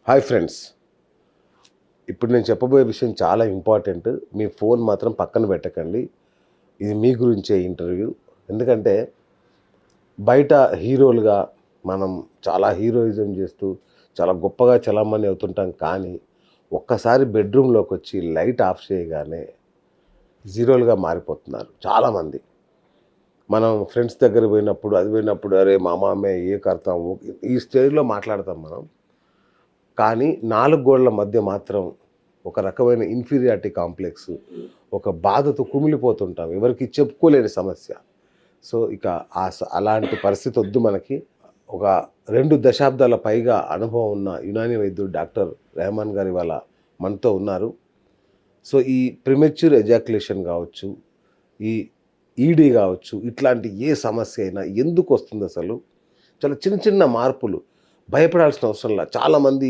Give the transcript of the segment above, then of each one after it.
Hi friends, ఇప్పుడు నేను చెప్పబోయే విషయం చాలా ఇంపార్టెంట్. మీ ఫోన్ మాత్రం పక్కన పెట్టకండి. ఇది మీ గురించే ఇంటర్వ్యూ. ఎందుకంటే బయట హీరోలుగా మనం చాలా హీరోయిజం చేస్తూ చాలా గొప్పగా చలామణి అవుతుంటాం. కానీ ఒక్కసారి బెడ్రూమ్లోకి వచ్చి లైట్ ఆఫ్ చేయగానే జీరోలుగా మారిపోతున్నారు చాలామంది. మనం ఫ్రెండ్స్ దగ్గర పోయినప్పుడు అరే మామ మే ఏ కర్తాం ఈ స్టేజ్లో మాట్లాడతాం మనం. కానీ 4 గోడల మధ్య మాత్రం ఒక రకమైన ఇన్ఫీరియారిటీ కాంప్లెక్స్, ఒక బాధతో కుమిలిపోతుంటాం. ఎవరికి చెప్పుకోలేని సమస్య. సో ఇక అలాంటి పరిస్థితి వద్దు మనకి. ఒక 2 దశాబ్దాల పైగా అనుభవం ఉన్న యునానీ వైద్యుడు డాక్టర్ రెహమాన్ గారు ఇవాళ మనతో ఉన్నారు. సో ఈ ప్రిమెచ్యూర్ ఎజాక్యులేషన్ కావచ్చు, ఈ ఈడీ కావచ్చు, ఇట్లాంటి ఏ సమస్య అయినా ఎందుకు వస్తుంది అసలు? చాలా చిన్న చిన్న మార్పులు, భయపడాల్సిన అవసరం లేదు. చాలామంది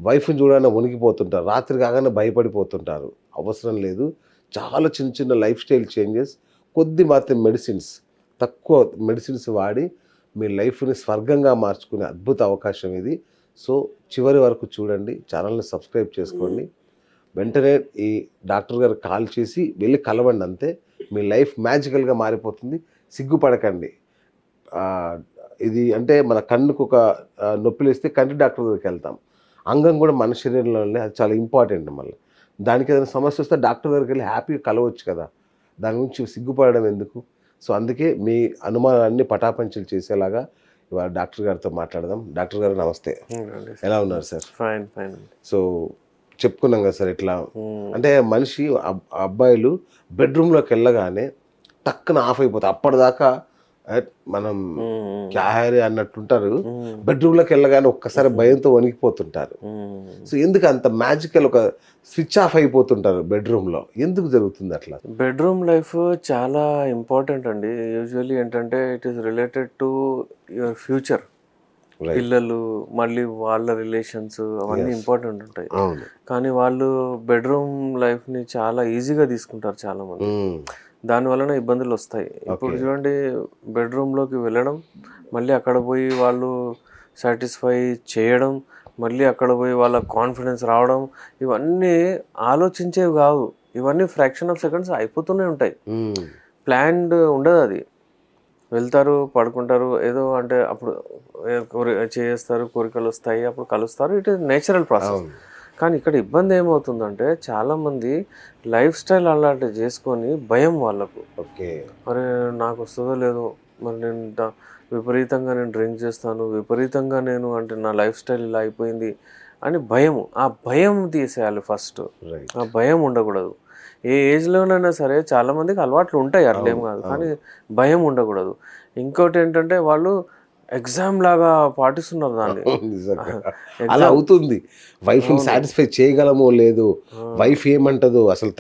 వైఫ్ని చూడగానే వణికిపోతుంటారు, రాత్రి కాగానే భయపడిపోతుంటారు. అవసరం లేదు. చాలా చిన్న చిన్న లైఫ్ స్టైల్ చేంజెస్, కొద్ది మాత్రం మెడిసిన్స్, తక్కువ మెడిసిన్స్ వాడి మీ లైఫ్ని స్వర్గంగా మార్చుకునే అద్భుత అవకాశం ఇది. సో చివరి వరకు చూడండి, ఛానల్ని సబ్స్క్రైబ్ చేసుకోండి. వెంటనే ఈ డాక్టర్ గారు కాల్ చేసి వెళ్ళి కలవండి, అంతే. మీ లైఫ్ మ్యాజికల్గా మారిపోతుంది. సిగ్గుపడకండి. ఇది అంటే మన కన్నుకు ఒక నొప్పిలేస్తే కంటి డాక్టర్ దగ్గరికి వెళ్తాం. అంగం కూడా మన శరీరంలోనే, అది చాలా ఇంపార్టెంట్. మళ్ళీ దానికి ఏదైనా సమస్య వస్తే డాక్టర్ దగ్గరికి వెళ్ళి హ్యాపీగా కలవచ్చు కదా. దాని గురించి సిగ్గుపడడం ఎందుకు? సో అందుకే మీ అనుమానాలన్నీ పటాపంచలు చేసేలాగా ఇవాళ డాక్టర్ గారితో మాట్లాడదాం. డాక్టర్ గారు నమస్తే, ఎలా ఉన్నారు సార్? Fine fine. సో చెప్పుకున్నాం కదా సార్, ఇట్లా అంటే మనిషి అబ్బాయిలు బెడ్రూమ్లోకి వెళ్ళగానే టక్కున ఆఫ్ అయిపోతారు. అప్పటిదాకా మనం క్యారీ అన్నట్టుంటారు. బెడ్రూమ్లోకి వెళ్ళగానే ఒక్కసారి భయంతో వణికిపోతుంటారు. సో ఎందుకు అంత మ్యాజికల్ ఒక స్విచ్ ఆఫ్ అయిపోతుంటారు బెడ్రూమ్లో? ఎందుకు జరుగుతుంది అట్లా? బెడ్రూమ్ లైఫ్ చాలా ఇంపార్టెంట్ అండి. యూజువల్లీ ఏంటంటే it is related to your future. పిల్లలు, మళ్ళీ వాళ్ళ రిలేషన్స్, అవన్నీ ఇంపార్టెంట్ ఉంటాయి. కానీ వాళ్ళు బెడ్రూమ్ లైఫ్ని చాలా ఈజీగా తీసుకుంటారు చాలా మంది. దాని వలన ఇబ్బందులు వస్తాయి. ఇప్పుడు చూడండి, బెడ్రూమ్లోకి వెళ్ళడం, మళ్ళీ అక్కడ పోయి వాళ్ళు సాటిస్ఫై చేయడం, మళ్ళీ అక్కడ పోయి వాళ్ళ కాన్ఫిడెన్స్ రావడం, ఇవన్నీ ఆలోచించేవి కావు. ఇవన్నీ ఫ్రాక్షన్ ఆఫ్ సెకండ్స్ అయిపోతూనే ఉంటాయి. ప్లాన్డ్ ఉండదు. అది వెళ్తారు, పడుకుంటారు, ఏదో అంటే అప్పుడు చేస్తారు, కోరికలు వస్తాయి, అప్పుడు కలుస్తారు. It is natural process. కానీ ఇక్కడ ఇబ్బంది ఏమవుతుందంటే చాలామంది లైఫ్ స్టైల్ అలాంటి చేసుకొని భయం వాళ్ళకు. మరి నాకు వస్తుందో లేదో, మరి నేను విపరీతంగా డ్రింక్ చేస్తాను, విపరీతంగా అంటే నా లైఫ్ స్టైల్ ఇలా అయిపోయింది అని భయము. ఆ భయం తీసేయాలి ఫస్ట్. ఆ భయం ఉండకూడదు. ఏ ఏజ్లోనైనా సరే చాలామందికి అలవాట్లు ఉంటాయి, అట్లేం కాదు, కానీ భయం ఉండకూడదు. ఇంకోటి ఏంటంటే వాళ్ళు ఎగ్జామ్ లాగా పాటిస్తున్నారు దాన్ని. అలా అవుతుంది. వైఫ్ని సాటిస్ఫై చేయగలమో లేదు, వైఫ్ ఏమంటదో, అసలు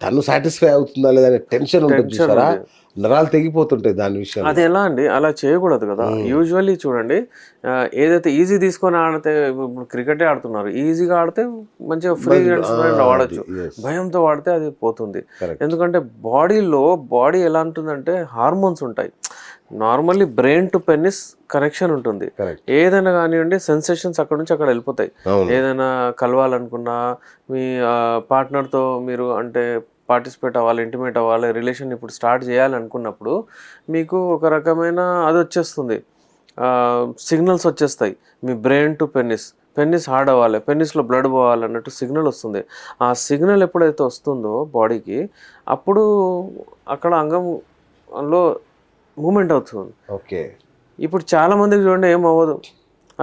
తను సాటిస్ఫై అవుతుందా లేదా అనే టెన్షన్ ఉంటుంది చూసారా, నరాలు తెగిపోతుంటాయి దాని విషయం. అది ఎలా అండి, అలా చేయకూడదు కదా. యూజువల్లీ చూడండి, ఏదైతే ఈజీ తీసుకొని ఆడితే, ఇప్పుడు క్రికెటే ఆడుతున్నారు, ఈజీగా ఆడితే మంచిగా ఫ్రీ ఆడచ్చు. భయంతో ఆడితే అది పోతుంది. ఎందుకంటే బాడీ ఎలా ఉంటుందంటే హార్మోన్స్ ఉంటాయి. నార్మల్లీ బ్రెయిన్ టు పెన్నిస్ కనెక్షన్ ఉంటుంది. ఏదైనా కానివ్వండి, సెన్సేషన్స్ అక్కడ నుంచి అక్కడ వెళ్ళిపోతాయి. ఏదైనా కలవాలనుకున్నా, మీ పార్ట్నర్తో మీరు అంటే పార్టిసిపేట్ అవ్వాలి, ఇంటిమేట్ అవ్వాలి, రిలేషన్ ఇప్పుడు స్టార్ట్ చేయాలనుకున్నప్పుడు మీకు ఒక రకమైన అది వచ్చేస్తుంది, సిగ్నల్స్ వచ్చేస్తాయి. మీ బ్రెయిన్ టు పెన్నిస్ హార్డ్ అవ్వాలి, పెన్నిస్లో బ్లడ్ పోవాలి అన్నట్టు సిగ్నల్ వస్తుంది. ఆ సిగ్నల్ ఎప్పుడైతే వస్తుందో బాడీకి, అప్పుడు అక్కడ అంగంలో మూమెంట్ అవుతుంది. ఓకే. ఇప్పుడు చాలా మందికి చూడండి ఏం అవ్వదు.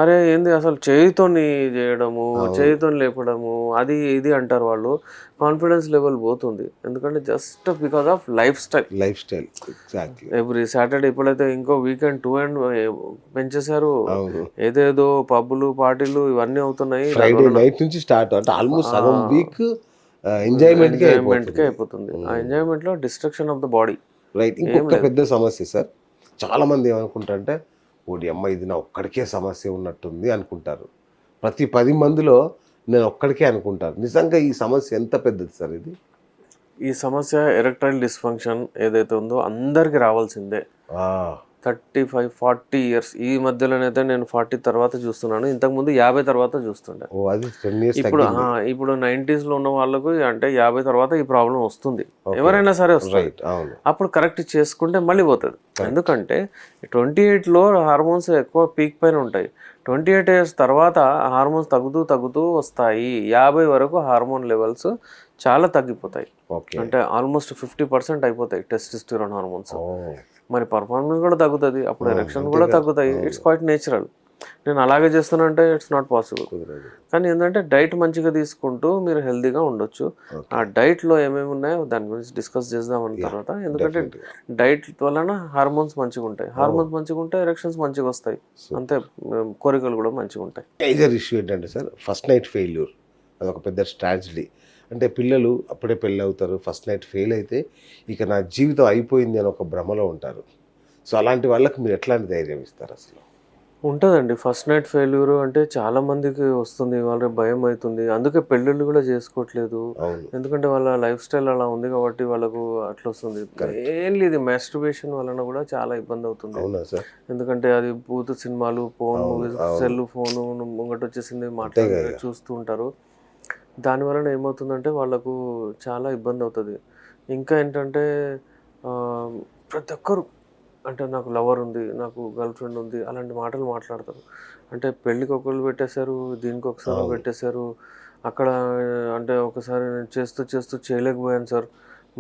అరే ఏంది అసలు చేయితోని చేయడము, చేయితోని లేపడము, అది ఇది అంటారు వాళ్ళు. కాన్ఫిడెన్స్ లెవెల్ పోతుంది. ఎందుకంటే just because of life style. Every Saturday, ఇప్పుడైతే ఇంకో వీకెండ్ 2 and పెంచేశారు. ఏదేదో పబ్బులు, పార్టీలు ఇవన్నీ అవుతున్నాయి. ఫ్రైడే నైట్ నుంచి స్టార్ట్, అంటే ఆల్మోస్ట్ సగం వీక్ ఎంజాయ్మెంట్కే అయిపోతుంది. ఆ ఎంజాయ్మెంట్లో destruction of the body. Right. ఇంకొక పెద్ద సమస్య సార్, చాలామంది ఏమనుకుంటారంటే ఓడి అమ్మ ఇది నా ఒక్కడికే సమస్య ఉన్నట్టుంది అనుకుంటారు. ప్రతి 10 మందిలో నేను ఒక్కడికే అనుకుంటారు. నిజంగా ఈ సమస్య ఎంత పెద్దది సార్? ఈ సమస్య ఎరెక్టైల్ డిస్ఫంక్షన్ ఏదైతే ఉందో అందరికి రావాల్సిందే. 35-40 ఇయర్స్ ఈ మధ్యలోనైతే నేను 40 తర్వాత చూస్తున్నాను. ఇంతకుముందు 50 తర్వాత చూస్తుండే. ఓ అది 10 ఇయర్స్ ఇప్పుడు ఇప్పుడు 90s ఉన్న వాళ్ళకు అంటే 50 తర్వాత ఈ ప్రాబ్లం వస్తుంది, ఎవరైనా సరే వస్తుంది. రైట్. అవును. అప్పుడు కరెక్ట్ చేసుకుంటే మళ్ళీ పోతుంది. ఎందుకంటే 28లో హార్మోన్స్ ఎక్కువ పీక్ పైన ఉంటాయి. 28 ఇయర్స్ తర్వాత హార్మోన్స్ తగ్గుతూ వస్తాయి. 50 వరకు హార్మోన్ లెవెల్స్ చాలా తగ్గిపోతాయి. ఓకే. అంటే ఆల్మోస్ట్ 50% అయిపోతాయి టెస్టోస్టెరాన్ హార్మోన్స్. ఓ మరి పర్ఫార్మెన్స్ కూడా తగ్గుతుంది, అప్పుడు ఎరెక్షన్ కూడా తగ్గుతాయి. It's quite natural. నేను అలాగే చేస్తున్నా అంటే ఇట్స్ నాట్ పాసిబుల్. కుదరదు. కానీ ఏంటంటే డైట్ మంచిగా తీసుకుంటూ మీరు హెల్తీగా ఉండొచ్చు. ఆ డైట్లో ఏమేమి ఉన్నాయో దాని గురించి డిస్కస్ చేద్దాం అన్న తర్వాత. ఎందుకంటే డైట్ వలన హార్మోన్స్ మంచిగా ఉంటాయి, హార్మోన్స్ మంచిగా ఉంటే ఎరెక్షన్స్ మంచిగా వస్తాయి, అంతే కోరికలు కూడా మంచిగా ఉంటాయి. మేజర్ ఇష్యూ ఏంటంటే సార్ ఫస్ట్ నైట్ ఫెయిల్యూర్, అదొక పెద్ద స్ట్రాటజీ. అంటే పిల్లలు అప్పుడే పెళ్ళి అవుతారు, ఫస్ట్ నైట్ ఫెయిల్ అయితే ఇక నా జీవితం అయిపోయింది అని ఒక భ్రమలో ఉంటారు. సో అలాంటి వాళ్ళకి మీరు ఎట్లాంటి ధైర్యం ఇస్తారు అసలు? ఉంటుందండి. ఫస్ట్ నైట్ ఫెయిల్యూర్ అంటే చాలా మందికి వస్తుంది, వాళ్ళకి భయం అవుతుంది, అందుకే పెళ్ళిళ్ళు కూడా చేసుకోవట్లేదు. అవును. ఎందుకంటే వాళ్ళ లైఫ్ స్టైల్ అలా ఉంది కాబట్టి వాళ్ళకు అట్లా వస్తుంది. ఏం లేదు, మాస్టర్బేషన్ వలన కూడా చాలా ఇబ్బంది అవుతుంది. అవునా సార్? ఎందుకంటే అది బూత్ సినిమాలు, ఫోన్ మూవీస్, సెల్ ఫోను ముంగట వచ్చేసింది మాట్లాడి చూస్తూ ఉంటారు. దాని వలన ఏమవుతుందంటే వాళ్ళకు చాలా ఇబ్బంది అవుతుంది. ఇంకా ఏంటంటే ప్రతి ఒక్కరు అంటే నాకు లవర్ ఉంది, నాకు గర్ల్ ఫ్రెండ్ ఉంది, అలాంటి మాటలు మాట్లాడతారు. అంటే పెళ్ళికి ఒకళ్ళు పెట్టేశారు, దీనికి ఒకసారి పెట్టేశారు, అక్కడ అంటే ఒకసారి నేను చేస్తూ చేయలేకపోయాను సార్,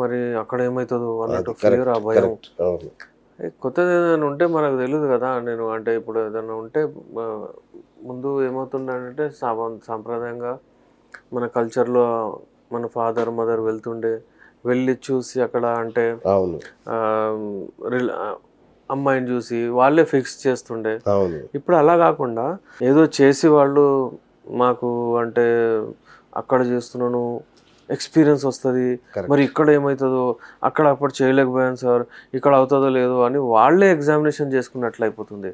మరి అక్కడ ఏమవుతుందో అన్నట్టు ఫియర్, ఆ భయం. కొత్తది ఏదైనా ఉంటే మనకు తెలియదు కదా. నేను అంటే ఇప్పుడు ఏదైనా ఉంటే ముందు ఏమవుతుందంటే సాంప్రదాయంగా మన కల్చర్లో మన ఫాదర్ మదర్ వెళ్ళి చూసి అక్కడ అంటే అమ్మాయిని చూసి వాళ్ళే ఫిక్స్ చేస్తుండే. ఇప్పుడు అలా కాకుండా ఏదో చేసి వాళ్ళు మాకు అంటే అక్కడ చేస్తున్నాను, ఎక్స్పీరియన్స్ వస్తుంది, మరి ఇక్కడ ఏమవుతుందో, అక్కడ అప్పుడు చేయలేకపోయాను సార్, ఇక్కడ అవుతుందో లేదో అని వాళ్ళే ఎగ్జామినేషన్ చేసుకున్నట్లు అయిపోతుంది.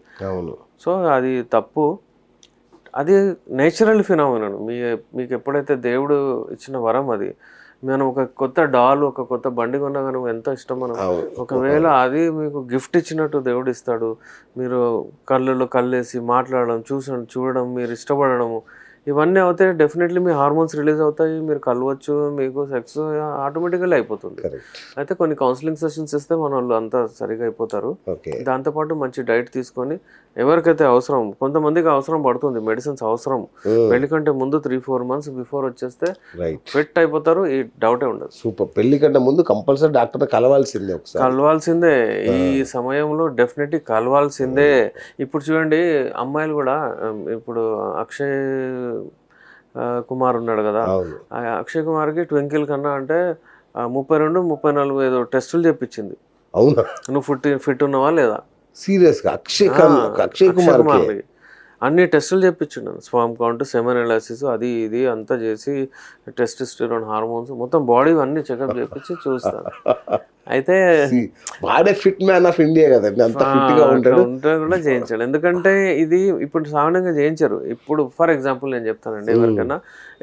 సో అది తప్పు. అది నేచురల్ ఫినామినన్. మీకు ఎప్పుడైతే దేవుడు ఇచ్చిన వరం అది. మనం ఒక కొత్త డాల్, ఒక కొత్త బండి కొన్నా కానీ ఎంత ఇష్టం మనం. ఒకవేళ అది మీకు గిఫ్ట్ ఇచ్చినట్టు దేవుడు ఇస్తాడు. మీరు కళ్ళల్లో కళ్ళేసి మాట్లాడడం, చూడడం, మీరు ఇష్టపడడము, ఇవన్నీ అవుతే డెఫినెట్లీ మీ హార్మోన్స్ రిలీజ్ అవుతాయి, మీరు కలవచ్చు, మీకు సెక్స్ ఆటోమేటిక్గా అయిపోతుంది. అయితే కొన్ని కౌన్సిలింగ్ సెషన్స్ ఇస్తే మన వాళ్ళు అంతా సరిగా అయిపోతారు. దాంతోపాటు మంచి డైట్ తీసుకొని ఎవరికైతే అవసరం, కొంతమందికి అవసరం పడుతుంది మెడిసిన్స్ అవసరం, పెళ్లి కంటే ముందు 3-4 months బిఫోర్ వచ్చేస్తే ఫిట్ అయిపోతారు, ఈ డౌటే ఉండదు. సూపర్. పెళ్లి కంటే ముందు కంపల్సరీ డాక్టర్ కలవాల్సిందే. ఈ సమయంలో డెఫినెట్లీ కలవాల్సిందే. ఇప్పుడు చూడండి అమ్మాయిలు కూడా, ఇప్పుడు అక్షయ్ కుమార్ ఉన్నాడు కదా, అక్షయ్ కుమార్కి ట్వింకిల్ కన్నా అంటే 32-34 ఏదో టెస్టులు చెప్పించింది. అవునా? నువ్వు ఫిట్ ఉన్నావా లేదా? సీరియస్గా? అక్షయ్ కుమార్ అన్ని టెస్టులు చెప్పించున్నాను, స్పామ్ కౌంట్, సెమెన్ ఎనాలిసిస్, అది ఇది అంతా చేసి టెస్టోస్టెరాన్ హార్మోన్స్ మొత్తం బాడీ అన్ని చెకప్ చేపించి చూస్తాను. అయితే వాడే ఫిట్ మ్యాన్ ఆఫ్ ఇండియా కదండి, అంత ఫిట్ గా ఉంటాడు కూడా చేయించాడు. ఎందుకంటే ఇది ఇప్పుడు సామాన్యంగా చేయించారు. ఇప్పుడు ఫర్ ఎగ్జాంపుల్ నేను చెప్తానండి, ఎవరికైనా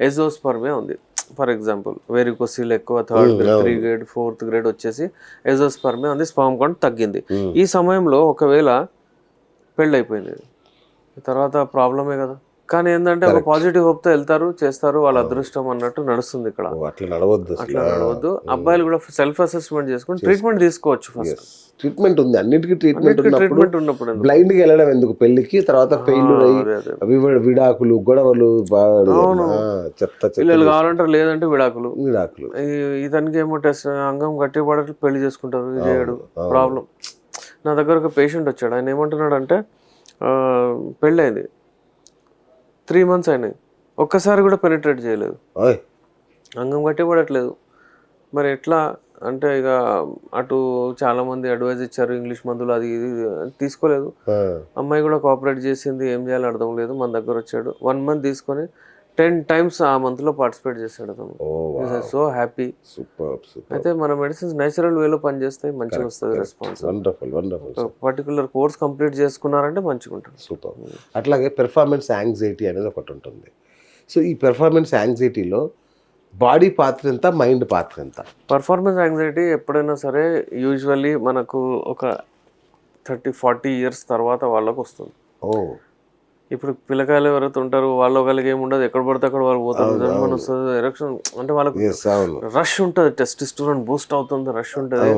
ఎజోస్పర్మియా ఉంది ఫర్ ఎగ్జాంపుల్, వెరికోసిల్ ఎక్కువ, 3rd grade 3 grade 4th grade వచ్చేసి ఎజోస్పర్మియా ఉంది, స్పామ్ కౌంట్ తగ్గింది. ఈ సమయంలో ఒకవేళ పెళ్ళి అయిపోయింది, తర్వాత ప్రాబ్లమే కదా. కానీ ఏంటంటే ఒక పాజిటివ్ హోప్తో వెళ్తారు, చేస్తారు, వాళ్ళ అదృష్టం అన్నట్టు నడుస్తుంది ఇక్కడ. అట్లా నడవద్దు. అబ్బాయిలు కూడా సెల్ఫ్ అసెస్మెంట్ చేసుకుని ట్రీట్మెంట్ తీసుకోవచ్చు. ఫస్ట్ ట్రీట్మెంట్ ఉంది, అన్నిటికీ ట్రీట్మెంట్ ఉన్నప్పుడు బ్లైండ్ గా వెళ్ళడం ఎందుకు పెళ్లికి, తర్వాత ఫెయిల్యూర్ అయ్యి విడాకులు, గొడవలు, పిల్లలు కావాలంటారు, లేదంటే విడాకులు. ఇతనికి ఏమో టెస్ట్ అంగం గట్టి పడట్లు పెళ్లి చేసుకుంటారు, ఇది చేయడు ప్రాబ్లం. నా దగ్గర ఒక పేషెంట్ వచ్చాడు, ఆయన ఏమంటున్నాడు అంటే పెళ్ళైంది 3 months అయినాయి, ఒక్కసారి కూడా పెనిట్రేట్ చేయలేదు, అంగం గట్టి పడట్లేదు, మరి ఎట్లా అంటే ఇక అటు చాలా మంది అడ్వైజ్ ఇచ్చారు, ఇంగ్లీష్ మందులు అది ఇది తీసుకోలేదు. అమ్మాయి కూడా కోఆపరేట్ చేసింది, ఏం చేయాలో అర్థం లేదు. మన దగ్గర వచ్చాడు, 1 month తీసుకొని 10 times ఆ మంత్లో పార్టిసిపేట్ చేశాడు అతను. So happy. అయితే మన మెడిసిన్స్ నేచురల్ వేలో పనిచేస్తాయి, మంచిగా వస్తుంది రెస్పాన్స్. పర్టికులర్ కోర్స్ కంప్లీట్ చేసుకున్నారంటే మంచిగా ఉంటుంది. సూపర్. అట్లాగే పెర్ఫార్మెన్స్ యాంగ్జైటీ అనేది ఒకటి ఉంటుంది. సో ఈ పెర్ఫార్మెన్స్ యాంగ్జైటీలో బాడీ పాత్ర ఎంత, మైండ్ పాత్ర ఎంత? పర్ఫార్మెన్స్ యాంగ్జైటీ ఎప్పుడైనా సరే యూజువల్లీ మనకు ఒక 30-40 ఇయర్స్ తర్వాత వాళ్ళకు వస్తుంది. ఓ ఇప్పుడు పిల్లకాయలు ఎవరైతే ఉంటారో వాళ్ళు ఒకరికి ఏముండదు, ఎక్కడ పడితే అక్కడ వాళ్ళు పోతారు, జన్మని వస్తుంది, ఎరక్షన్ అంటే వాళ్ళకు అవును రష్ ఉంటుంది, టెస్టోస్టెరాన్ బూస్ట్ అవుతుంది, రష్ ఉంటుంది,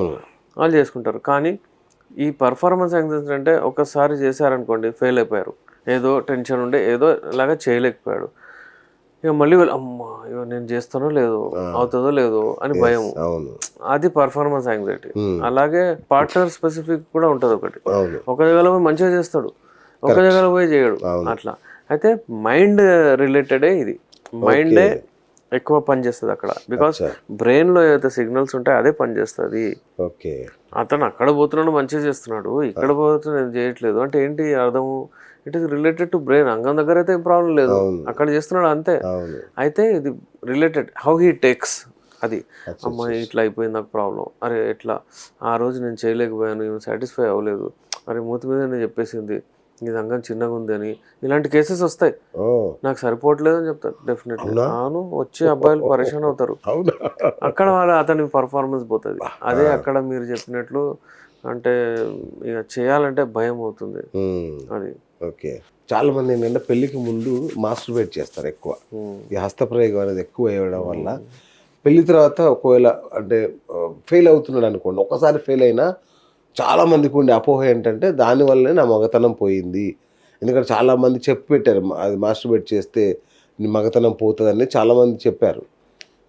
వాళ్ళు చేసుకుంటారు. కానీ ఈ పర్ఫార్మెన్స్ యాంగ్జైటీ అంటే ఒకసారి చేశారనుకోండి, ఫెయిల్ అయిపోయారు, ఏదో టెన్షన్ ఉండే ఏదో ఇలాగా చేయలేకపోయాడు, ఇక మళ్ళీ వీళ్ళు అమ్మా ఇక నేను చేస్తానో లేదో అవుతుందో లేదో అని భయం, అవును అది పర్ఫార్మెన్స్ యాంగ్జైటీ. అలాగే పార్ట్నర్ స్పెసిఫిక్ కూడా ఉంటుంది ఒకటి, అవును ఒక దగ్గర పోయి మంచిగా చేస్తాడు, ఒక దగ్గర పోయి చేయడు అట్లా. అయితే మైండ్ రిలేటెడే ఇది, మైండే ఎక్కువ పనిచేస్తుంది అక్కడ, బికాస్ బ్రెయిన్లో ఏదైతే సిగ్నల్స్ ఉంటాయో అదే పనిచేస్తుంది. ఓకే అతను అక్కడ పోతున్నాడు మంచిగా చేస్తున్నాడు, ఇక్కడ పోతున్నాడు నేను చేయట్లేదు అంటే ఏంటి అర్థము? It is related to brain. అంగం దగ్గర అయితే ఏం ప్రాబ్లం లేదు, అక్కడ చేస్తున్నాడు అంతే. అయితే ఇది రిలేటెడ్ హౌ హీ టేక్స్, అది అమ్మాయి ఇట్లా అయిపోయింది నాకు ప్రాబ్లం, అరే ఎట్లా ఆ రోజు నేను చేయలేకపోయాను, సాటిస్ఫై అవ్వలేదు, అరే మూతి మీద నేను చెప్పేసింది ఇది అంగం చిన్నగా ఉంది అని, ఇలాంటి కేసెస్ వస్తాయి. నాకు సరిపోవట్లేదు అని చెప్తారు డెఫినెట్లీ. అవును, వచ్చే అబ్బాయిలు పరేషాన్ అవుతారు, అక్కడ వాళ్ళ అతని పర్ఫార్మెన్స్ పోతుంది. అదే అక్కడ మీరు చెప్పినట్లు అంటే ఇక చేయాలంటే భయం అవుతుంది అది. ఓకే చాలా మంది ఏంటంటే పెళ్లికి ముందు మాస్టర్బేట్ చేస్తారు ఎక్కువ, ఈ హస్తప్రయోగం అనేది ఎక్కువ వేయడం వల్ల పెళ్లి తర్వాత ఒకవేళ అంటే ఫెయిల్ అవుతున్నాడు అనుకోండి, ఒకసారి ఫెయిల్ అయినా చాలా మందికి ఉండే అపోహ ఏంటంటే దానివల్లనే నా మగతనం పోయింది, ఎందుకంటే చాలామంది చెప్పి పెట్టారు అది మాస్టర్బేట్ చేస్తే నీ మగతనం పోతుందని చాలామంది చెప్పారు.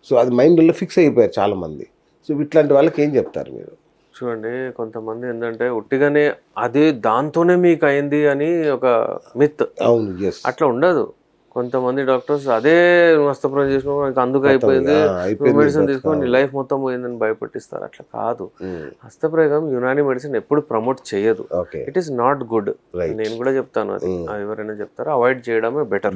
సో అది మైండ్లో ఫిక్స్ అయిపోయారు చాలామంది. సో ఇట్లాంటి వాళ్ళకి ఏం చెప్తారు మీరు? చూడండి, కొంతమంది ఏంటంటే ఉట్టిగానే అదే దాంతోనే మీకు అయింది అని ఒక మిత్, అవును ఎస్ అట్లా ఉండదు. కొంతమంది డాక్టర్స్ అదే హస్తప్రయోగం చేసుకుని అందుకు అయిపోయింది, మెడిసిన్ తీసుకొని లైఫ్ మొత్తం పోయిందని భయపెట్టిస్తారు. అట్లా కాదు, హస్తప్రయోగం యునాని మెడిసిన్ ఎప్పుడు ప్రమోట్ చేయదు, ఇట్ ఈస్ నాట్ గుడ్. నేను కూడా చెప్తాను అది, ఎవరైనా చెప్తారో అవాయిడ్ చేయడమే బెటర్.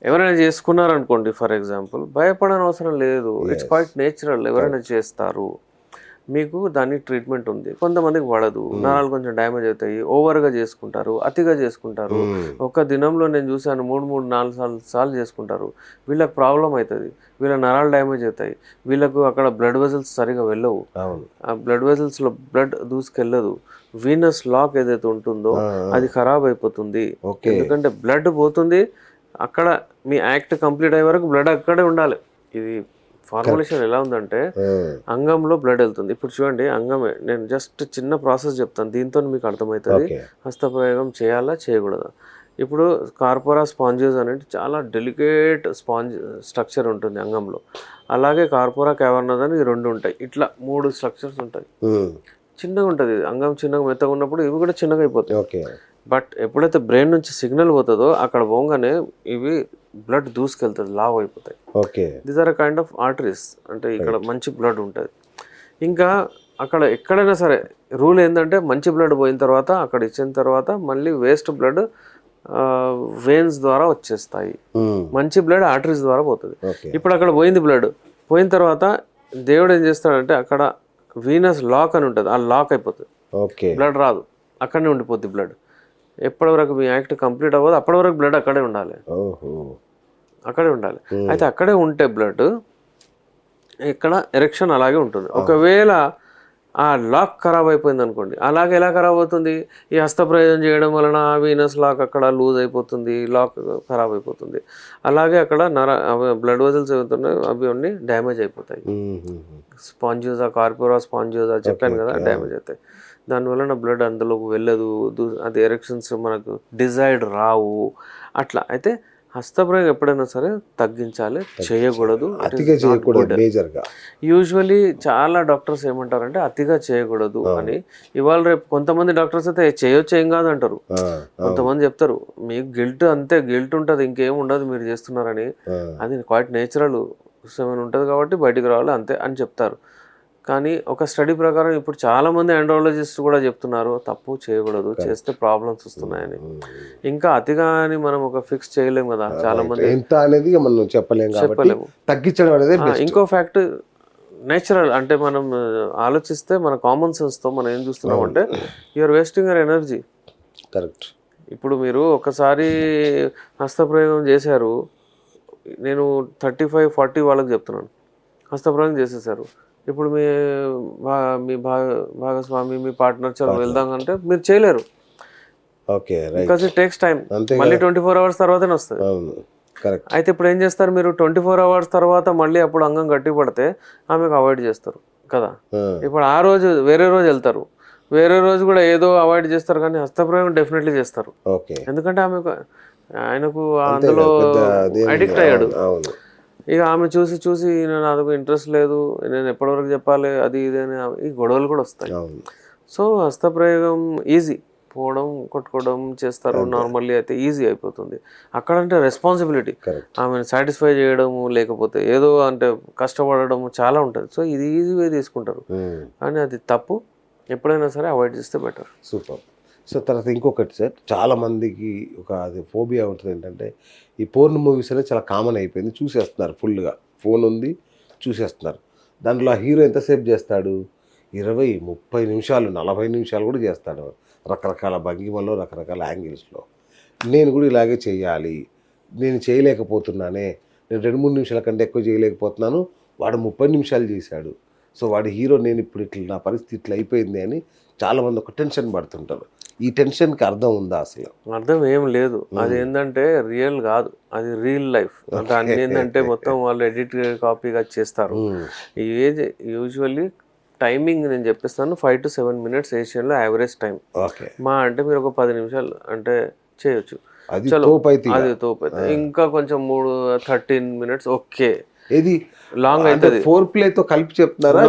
ఎవరైనా చేసుకున్నారు అనుకోండి ఫర్ ఎగ్జాంపుల్, భయపడని అవసరం లేదు, ఇట్స్ క్వైట్ నేచురల్. ఎవరైనా చేస్తారు, మీకు దానికి ట్రీట్మెంట్ ఉంది. కొంతమందికి పడదు, నరాలు కొంచెం డ్యామేజ్ అవుతాయి, ఓవర్గా చేసుకుంటారు, అతిగా చేసుకుంటారు. ఒక దినంలో నేను చూశాను 3-4 సార్లు చేసుకుంటారు, వీళ్ళకి ప్రాబ్లం అవుతుంది, వీళ్ళ నరాలు డ్యామేజ్ అవుతాయి, వీళ్ళకు అక్కడ బ్లడ్ వెజల్స్ సరిగా వెళ్ళవు, ఆ బ్లడ్ వెజల్స్లో బ్లడ్ దూసుకెళ్ళదు, వీనస్ లాక్ ఏదైతే ఉంటుందో అది ఖరాబ్ అయిపోతుంది. ఎందుకంటే బ్లడ్ పోతుంది అక్కడ, మీ యాక్ట్ కంప్లీట్ అయ్యే వరకు బ్లడ్ అక్కడే ఉండాలి. ఇది ఫార్ములేషన్ ఎలా ఉందంటే అంగంలో బ్లడ్ వెళ్తుంది. ఇప్పుడు చూడండి, అంగమే, నేను జస్ట్ చిన్న ప్రాసెస్ చెప్తాను, దీంతో మీకు అర్థమవుతుంది హస్తప్రయోగం చేయాలా చేయకూడదా. ఇప్పుడు కార్పోరా స్పాంజియోస్ అనేది చాలా డెలికేట్ స్ట్రక్చర్ ఉంటుంది అంగంలో, అలాగే కార్పోరా క్యావర్నస్ అని 2 ఉంటాయి, ఇట్లా 3 స్ట్రక్చర్స్ ఉంటాయి. చిన్నగా ఉంటుంది అంగం, చిన్నగా మెత్తగా ఉన్నప్పుడు ఇవి కూడా చిన్నగా అయిపోతాయి. బట్ ఎప్పుడైతే బ్రెయిన్ నుంచి సిగ్నల్ పోతుందో అక్కడ పోగానే ఇవి బ్లడ్ దూసుకెళ్తుంది, లావ్ అయిపోతాయి. These are kind of arteries, అంటే ఇక్కడ మంచి బ్లడ్ ఉంటుంది. ఇంకా అక్కడ ఎక్కడైనా సరే రూల్ ఏంటంటే మంచి బ్లడ్ పోయిన తర్వాత అక్కడ ఇచ్చిన తర్వాత మళ్ళీ వేస్ట్ బ్లడ్ వెయిన్స్ ద్వారా వచ్చేస్తాయి, మంచి బ్లడ్ ఆర్టరీస్ ద్వారా పోతుంది. ఇప్పుడు అక్కడ పోయింది బ్లడ్, పోయిన తర్వాత దేవుడు ఏం చేస్తాడంటే అక్కడ వీనస్ లాక్ అని ఉంటుంది, ఆ లాక్ అయిపోతుంది, బ్లడ్ రాదు, అక్కడనే ఉండిపోద్ది బ్లడ్. ఎప్పటి వరకు మీ యాక్ట్ కంప్లీట్ అవ్వదు అప్పటి వరకు బ్లడ్ అక్కడే ఉండాలి, అక్కడే ఉండాలి. అయితే అక్కడే ఉంటే బ్లడ్ ఇక్కడ ఎరెక్షన్ అలాగే ఉంటుంది. ఒకవేళ ఆ లాక్ ఖరాబ్ అయిపోయింది అనుకోండి, అలాగే ఎలా ఖరాబ్ అవుతుంది? ఈ హస్తప్రయోగం చేయడం వలన వీనస్ లాక్ అక్కడ లూజ్ అయిపోతుంది, లాక్ ఖరాబ్ అయిపోతుంది. అలాగే అక్కడ బ్లడ్ వెజల్స్ ఏమవుతున్నాయి అవి అన్నీ డ్యామేజ్ అయిపోతాయి. స్పాంజియోజా, కార్పోరా స్పాంజియోజా చెప్పాను కదా, డ్యామేజ్ అవుతాయి. దానివల్ల బ్లడ్ అందులోకి వెళ్ళదు, అది ఎరెక్షన్స్ మనకు డిజైర్డ్ రావు అట్లా. అయితే హస్తప్రయోగం ఎప్పుడైనా సరే తగ్గించాలి, చేయకూడదు. యూజువలీ చాలా డాక్టర్స్ ఏమంటారంటే అతిగా చేయకూడదు అని. ఇవాళ రేపు కొంతమంది డాక్టర్స్ అయితే చేయొచ్చు ఏం కాదు అంటారు, కొంతమంది చెప్తారు మీకు గిల్ట్, అంతే గిల్ట్ ఉంటుంది, ఇంకేం ఉండదు మీరు చేస్తున్నారని. అది క్వైట్ నేచురల్ 7 ఉంటుంది కాబట్టి బయటికి రావాలి అంతే అని చెప్తారు. కానీ ఒక స్టడీ ప్రకారం ఇప్పుడు చాలామంది ఎండ్రాలజిస్ట్ కూడా చెప్తున్నారు తప్పు, చేయకూడదు, చేస్తే ప్రాబ్లమ్స్ వస్తున్నాయని. ఇంకా అతిగా అని మనం ఒక ఫిక్స్ చేయలేము కదా, చాలా మంది చెప్పలేము. ఇంకో ఫ్యాక్ట్ నేచురల్, అంటే మనం ఆలోచిస్తే మన కామన్ సెన్స్తో మనం ఏం చూస్తున్నాం అంటే you're wasting your energy. Correct. ఇప్పుడు మీరు ఒకసారి హస్తప్రయోగం చేశారు, నేను 35-40 వాళ్ళకి చెప్తున్నాను, హస్తప్రయోగం చేసేసారు, ఇప్పుడు మీ భాగస్వామి మీ పార్ట్నర్ చలో వెళ్దాం అంటే మీరు చేయలేరు, okay, right. Because it takes time. అంతే మళ్ళీ 24 hours తర్వాతనే వస్తుంది. అవును, కరెక్ట్. అయితే ఇప్పుడు ఏం చేస్తారు మీరు 24 hours తర్వాత మళ్ళీ అప్పుడు అంగం గట్టి పడితే ఆమెకు అవాయిడ్ చేస్తారు కదా. ఇప్పుడు ఆ రోజు వేరే రోజు వెళ్తారు, వేరే రోజు కూడా ఏదో అవాయిడ్ చేస్తారు, కానీ హస్తప్రయోగం డెఫినెట్లీ చేస్తారు. ఓకే, ఎందుకంటే ఆయనకు అందులో అడిక్ట్ అయ్యాడు. అవును. ఇక ఆమె చూసి చూసి నాకు ఇంట్రెస్ట్ లేదు, నేను ఎప్పటివరకు చెప్పాలి అది ఇది అని ఈ గొడవలు కూడా వస్తాయి. అవును, సో హస్తప్రయోగం ఈజీ, పోవడం కొట్టుకోవడం చేస్తారు నార్మల్లీ, అయితే ఈజీ అయిపోతుంది. అక్కడంటే రెస్పాన్సిబిలిటీ, కరెక్ట్. ఆమెను సాటిస్ఫై చేయడము లేకపోతే ఏదో అంటే కష్టపడము చాలా ఉంటుంది. సో ఇది ఈజీ వే తీసుకుంటారు, కానీ అది తప్పు. ఎప్పుడైనా సరే అవాయిడ్ చేస్తే బెటర్. సూపర్. సో తర్వాత ఇంకొకటి సార్, చాలామందికి ఒక అది ఫోబియా ఉంటుంది ఏంటంటే ఈ పోర్న్ మూవీస్ అనేది చాలా కామన్ అయిపోయింది, చూసేస్తున్నారు ఫుల్గా. ఫోన్ ఉంది, చూసేస్తున్నారు. దాంట్లో ఆ హీరో ఎంతసేపు చేస్తాడు? 20-30 నిమిషాలు, 40 నిమిషాలు కూడా చేస్తాడు, రకరకాల భంగిమల్లో, రకరకాల యాంగిల్స్లో. నేను కూడా ఇలాగే చేయాలి, నేను చేయలేకపోతున్నానే, నేను 2-3 నిమిషాల కంటే ఎక్కువ చేయలేకపోతున్నాను, వాడు 30 నిమిషాలు చేశాడు, సో వాడి హీరో, నేను ఇప్పుడు ఇట్లా నా పరిస్థితి ఇట్లా అయిపోయింది అని చాలామంది ఒక టెన్షన్ పడుతుంటారు. ఈ టెన్షన్కి అర్థం ఉందా అసలు? అర్థం ఏం లేదు. అది ఏంటంటే రియల్ కాదు, అది రియల్ లైఫ్. దాన్ని ఏంటంటే మొత్తం వాళ్ళు ఎడిట్ కాపీగా చేస్తారు. ఈ ఏజ్ యూజువల్లీ టైమింగ్ నేను చెప్పిస్తాను, 5 to 7 minutes ఏషియన్లో యావరేజ్ టైం. ఓకే, మా అంటే మీరు ఒక 10 నిమిషాలు అంటే చేయొచ్చు, అది చలో తోపైతే అది తోపైతే. ఇంకా కొంచెం 13 minutes ఓకే, ఏది లాంగ్ అవుతుంది. ఫోర్ ప్లేతో కలిపి చెప్తున్నారా?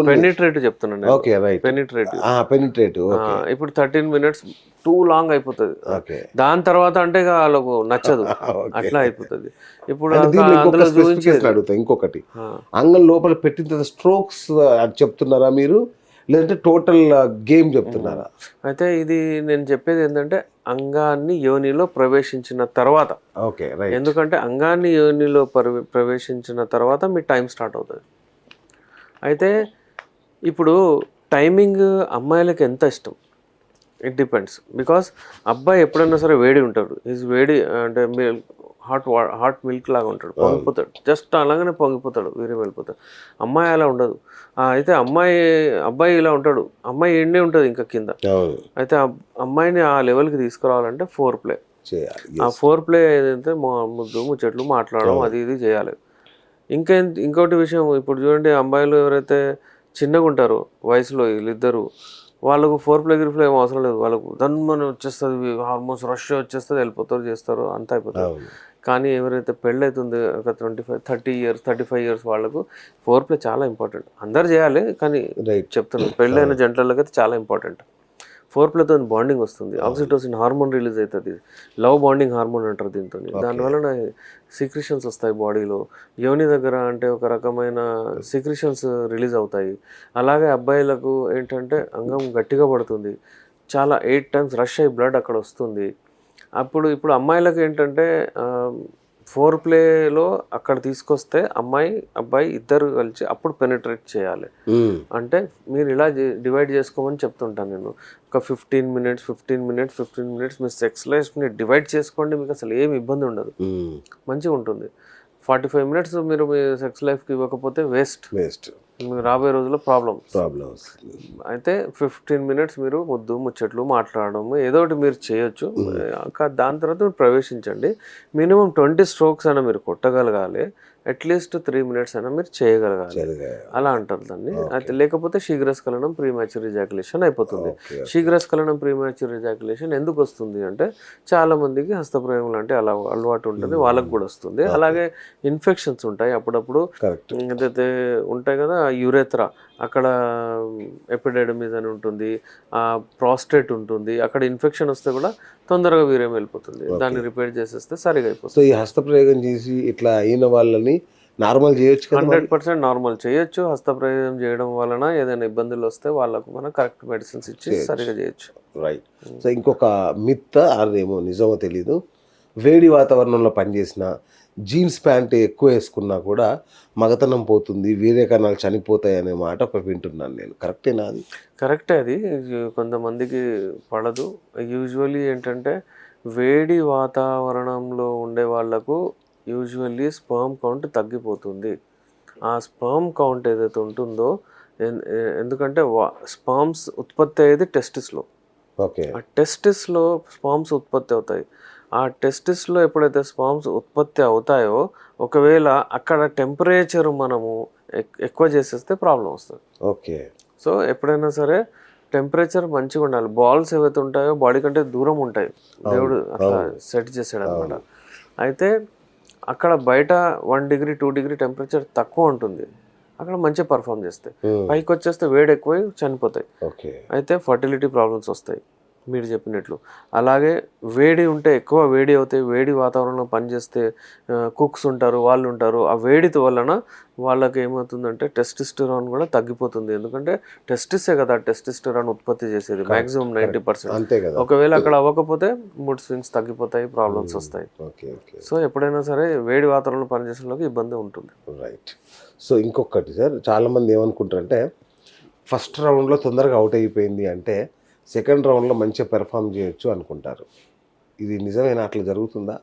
పెనిట్రేటివ్ చెప్తున్నాను. Okay, right. పెనిట్రేటివ్. ఇప్పుడు 13 minutes టూ లాంగ్ అయిపోతుంది. ఓకే, దాని తర్వాత అంటే ఇక వాళ్ళకు నచ్చదు, అట్లా అయిపోతుంది. ఇప్పుడు అడుగుతా ఇంకొకటి, అంగం లోపల పెట్టిన తర్వాత స్ట్రోక్స్ చెప్తున్నారా మీరు, లేదంటే టోటల్ గేమ్ చెప్తున్నారా? అయితే ఇది నేను చెప్పేది ఏంటంటే అంగాన్ని యోనిలో ప్రవేశించిన తర్వాత. Okay, right. ఎందుకంటే అంగాన్ని యోనిలో ప్రవేశించిన తర్వాత మీ టైం స్టార్ట్ అవుతుంది. అయితే ఇప్పుడు టైమింగ్ అమ్మాయిలకి ఎంత ఇష్టం, ఇట్ డిపెండ్స్. బికాస్ అబ్బాయి ఎప్పుడైనా సరే వేడి ఉంటాడు, వేడి అంటే హాట్ మిల్క్ లాగా ఉంటాడు, పొంగిపోతాడు, జస్ట్ అలాగనే పొంగిపోతాడు, వేరే వెళ్ళిపోతాడు. అమ్మాయి అలా ఉండదు. అయితే అబ్బాయి ఇలా ఉంటాడు, అమ్మాయి ఎండే ఉంటుంది ఇంకా కింద. అయితే అమ్మాయిని ఆ లెవెల్కి తీసుకురావాలంటే ఫోర్ ప్లే చేయాలి. ఆ ఫోర్ ప్లే ఏదైతే ముద్దు ముచ్చట్లు మాట్లాడడం అది ఇది చేయాలి. ఇంకోటి విషయం, ఇప్పుడు చూడండి అమ్మాయిలు ఎవరైతే చిన్నగా ఉంటారో వయసులో వీళ్ళిద్దరు, వాళ్ళకు ఫోర్ ప్లే గిరిఫ్లో ఏం అవసరం లేదు, వాళ్ళకు దన్మని వచ్చేస్తుంది, హార్మోన్స్ రష్ వచ్చేస్తుంది, వెళ్ళిపోతారు, చేస్తారు, అంతా అయిపోతారు. కానీ ఎవరైతే పెళ్ళవుతుంది ఒక 30 years 35 years వాళ్ళకు ఫోర్ ప్లే చాలా ఇంపార్టెంట్. అందరు చేయాలి కానీ చెప్తున్నాను, పెళ్ళైన జంటలకు అయితే చాలా ఇంపార్టెంట్. ఫోర్ ప్లేతో బాండింగ్ వస్తుంది, ఆక్సిటోసిన్ హార్మోన్ రిలీజ్ అవుతుంది, లవ్ బాండింగ్ హార్మోన్ అంటారు దీంతో. దానివల్ల సీక్రిషన్స్ వస్తాయి బాడీలో, యోని దగ్గర అంటే ఒక రకమైన సీక్రిషన్స్ రిలీజ్ అవుతాయి. అలాగే అబ్బాయిలకు ఏంటంటే అంగం గట్టిగా పడుతుంది, చాలా 8 times రష్ అయ్యి బ్లడ్ అక్కడ వస్తుంది. ఇప్పుడు అమ్మాయిలకు ఏంటంటే ఫోర్ ప్లేలో అక్కడ తీసుకొస్తే అబ్బాయి ఇద్దరు కలిసి అప్పుడు పెనిట్రేట్ చేయాలి. అంటే మీరు ఇలా డివైడ్ చేసుకోమని చెప్తుంటాను నేను. ఒక 15 minutes మీ సెక్స్ లైఫ్ని డివైడ్ చేసుకోండి, మీకు అసలు ఏమి ఇబ్బంది ఉండదు, మంచిగా ఉంటుంది. 45 minutes మీరు మీ సెక్స్ లైఫ్కి ఇవ్వకపోతే వేస్ట్. రాబోయే రోజుల్లో ప్రాబ్లమ్స్. అయితే 15 minutes మీరు ముద్దు ముచ్చట్లు మాట్లాడడం ఏదో ఒకటి మీరు చేయొచ్చు. దాని తర్వాత మీరు ప్రవేశించండి. మినిమం 20 strokes అయినా మీరు కొట్టగలగాలి, అట్లీస్ట్ 3 minutes అయినా మీరు చేయగలగాలి, అలా అంటారు దాన్ని. అయితే లేకపోతే శీఘ్రస్ఖలనం ప్రీమాచ్యూర్ ఎజాక్యులేషన్ అయిపోతుంది. శీఘ్రస్ఖలనం ప్రీమాచ్యూర్ ఎజాక్యులేషన్ ఎందుకు వస్తుంది అంటే చాలా మందికి హస్తప్రయోగం లాంటి అలా అలవాటు ఉంటుంది, వాళ్ళకు కూడా వస్తుంది. అలాగే ఇన్ఫెక్షన్స్ ఉంటాయి అప్పుడప్పుడు, ఏదైతే ఉంటాయి కదా యురేత్రా, అక్కడ ఎపిడెడమిస్ అని ఉంటుంది, ప్రాస్టేట్ ఉంటుంది, అక్కడ ఇన్ఫెక్షన్ వస్తే కూడా తొందరగా వీర్యం వెళ్ళిపోతుంది, దాన్ని రిపేర్ చేసేస్తే సరిగా అయిపోతుంది. సో ఈ హస్తప్రయోగం చేసి ఇట్లా అయిన వాళ్ళని నార్మల్ చేయొచ్చు, 100% నార్మల్ చేయొచ్చు. హస్తప్రయోగం చేయడం వలన ఏదైనా ఇబ్బందులు వస్తే వాళ్ళకు మనం కరెక్ట్ మెడిసిన్స్ ఇచ్చి సరిగా చేయొచ్చు. రైట్. సో ఇంకొక మిత్ అదేమో నిజమో తెలీదు, వేడి వాతావరణంలో పనిచేసిన జీన్స్ ప్యాంట్ ఎక్కువ వేసుకున్నా కూడా మగతనం పోతుంది, వీర్య కణాలు చనిపోతాయి అనే మాట ఒకటి వింటున్నాను నేను, కరెక్టేనా? అది కరెక్టే, అది కొంతమందికి పడదు. యూజువల్లీ ఏంటంటే వేడి వాతావరణంలో ఉండే వాళ్ళకు యూజువల్లీ స్పర్మ్ కౌంట్ తగ్గిపోతుంది. ఆ స్పర్మ్ కౌంట్ ఏదైతే ఉంటుందో ఎందుకంటే స్పర్మ్స్ ఉత్పత్తి అయ్యేది టెస్టిస్లో. ఓకే. ఆ టెస్టిస్లో స్పర్మ్స్ ఉత్పత్తి అవుతాయి. ఆ టెస్టిస్లో ఎప్పుడైతే స్పర్మ్స్ ఉత్పత్తి అవుతాయో ఒకవేళ అక్కడ టెంపరేచర్ మనము ఎక్కువ చేసేస్తే ప్రాబ్లం వస్తుంది. ఓకే. సో ఎప్పుడైనా సరే టెంపరేచర్ మంచిగా ఉండాలి. బాల్స్ ఏవైతే ఉంటాయో బాడీ కంటే దూరం ఉంటాయి. దేవుడు అట్లా సెట్ చేసాడు అనమాట. అయితే అక్కడ బయట 1 డిగ్రీ 2 డిగ్రీ టెంపరేచర్ తక్కువ ఉంటుంది. అక్కడ మంచిగా పర్ఫామ్ చేస్తాయి. పైకి వచ్చేస్తే వేడి ఎక్కువై చనిపోతాయి. ఓకే. అయితే ఫర్టిలిటీ ప్రాబ్లమ్స్ వస్తాయి మీరు చెప్పినట్లు. అలాగే వేడి ఉంటే ఎక్కువ వేడి అవుతాయి. వేడి వాతావరణంలో పనిచేస్తే కుక్స్ ఉంటారు, వాళ్ళు ఉంటారు. ఆ వేడితో వలన వాళ్ళకి ఏమవుతుందంటే టెస్టిస్టెరాన్ కూడా తగ్గిపోతుంది. ఎందుకంటే టెస్టిసే కదా టెస్టిస్టెరాన్ ఉత్పత్తి చేసేది మ్యాక్సిమం 90%. అంతే కదా. ఒకవేళ అక్కడ అవ్వకపోతే మూడ్ స్వింగ్స్ తగ్గిపోతాయి, ప్రాబ్లమ్స్ వస్తాయి. ఓకే. ఓకే. సో ఎప్పుడైనా సరే వేడి వాతావరణంలో పనిచేసే వాళ్ళకి ఇబ్బంది ఉంటుంది. రైట్. సో ఇంకొకటి సార్, చాలామంది ఏమనుకుంటారంటే ఫస్ట్ రౌండ్లో తొందరగా అవుట్ అయిపోయింది అంటే సెకండ్ రౌండ్లో మంచిగా పెర్ఫామ్ చేయొచ్చు అనుకుంటారు. ఇది నిజమేనా? అట్లా జరుగుతుందా?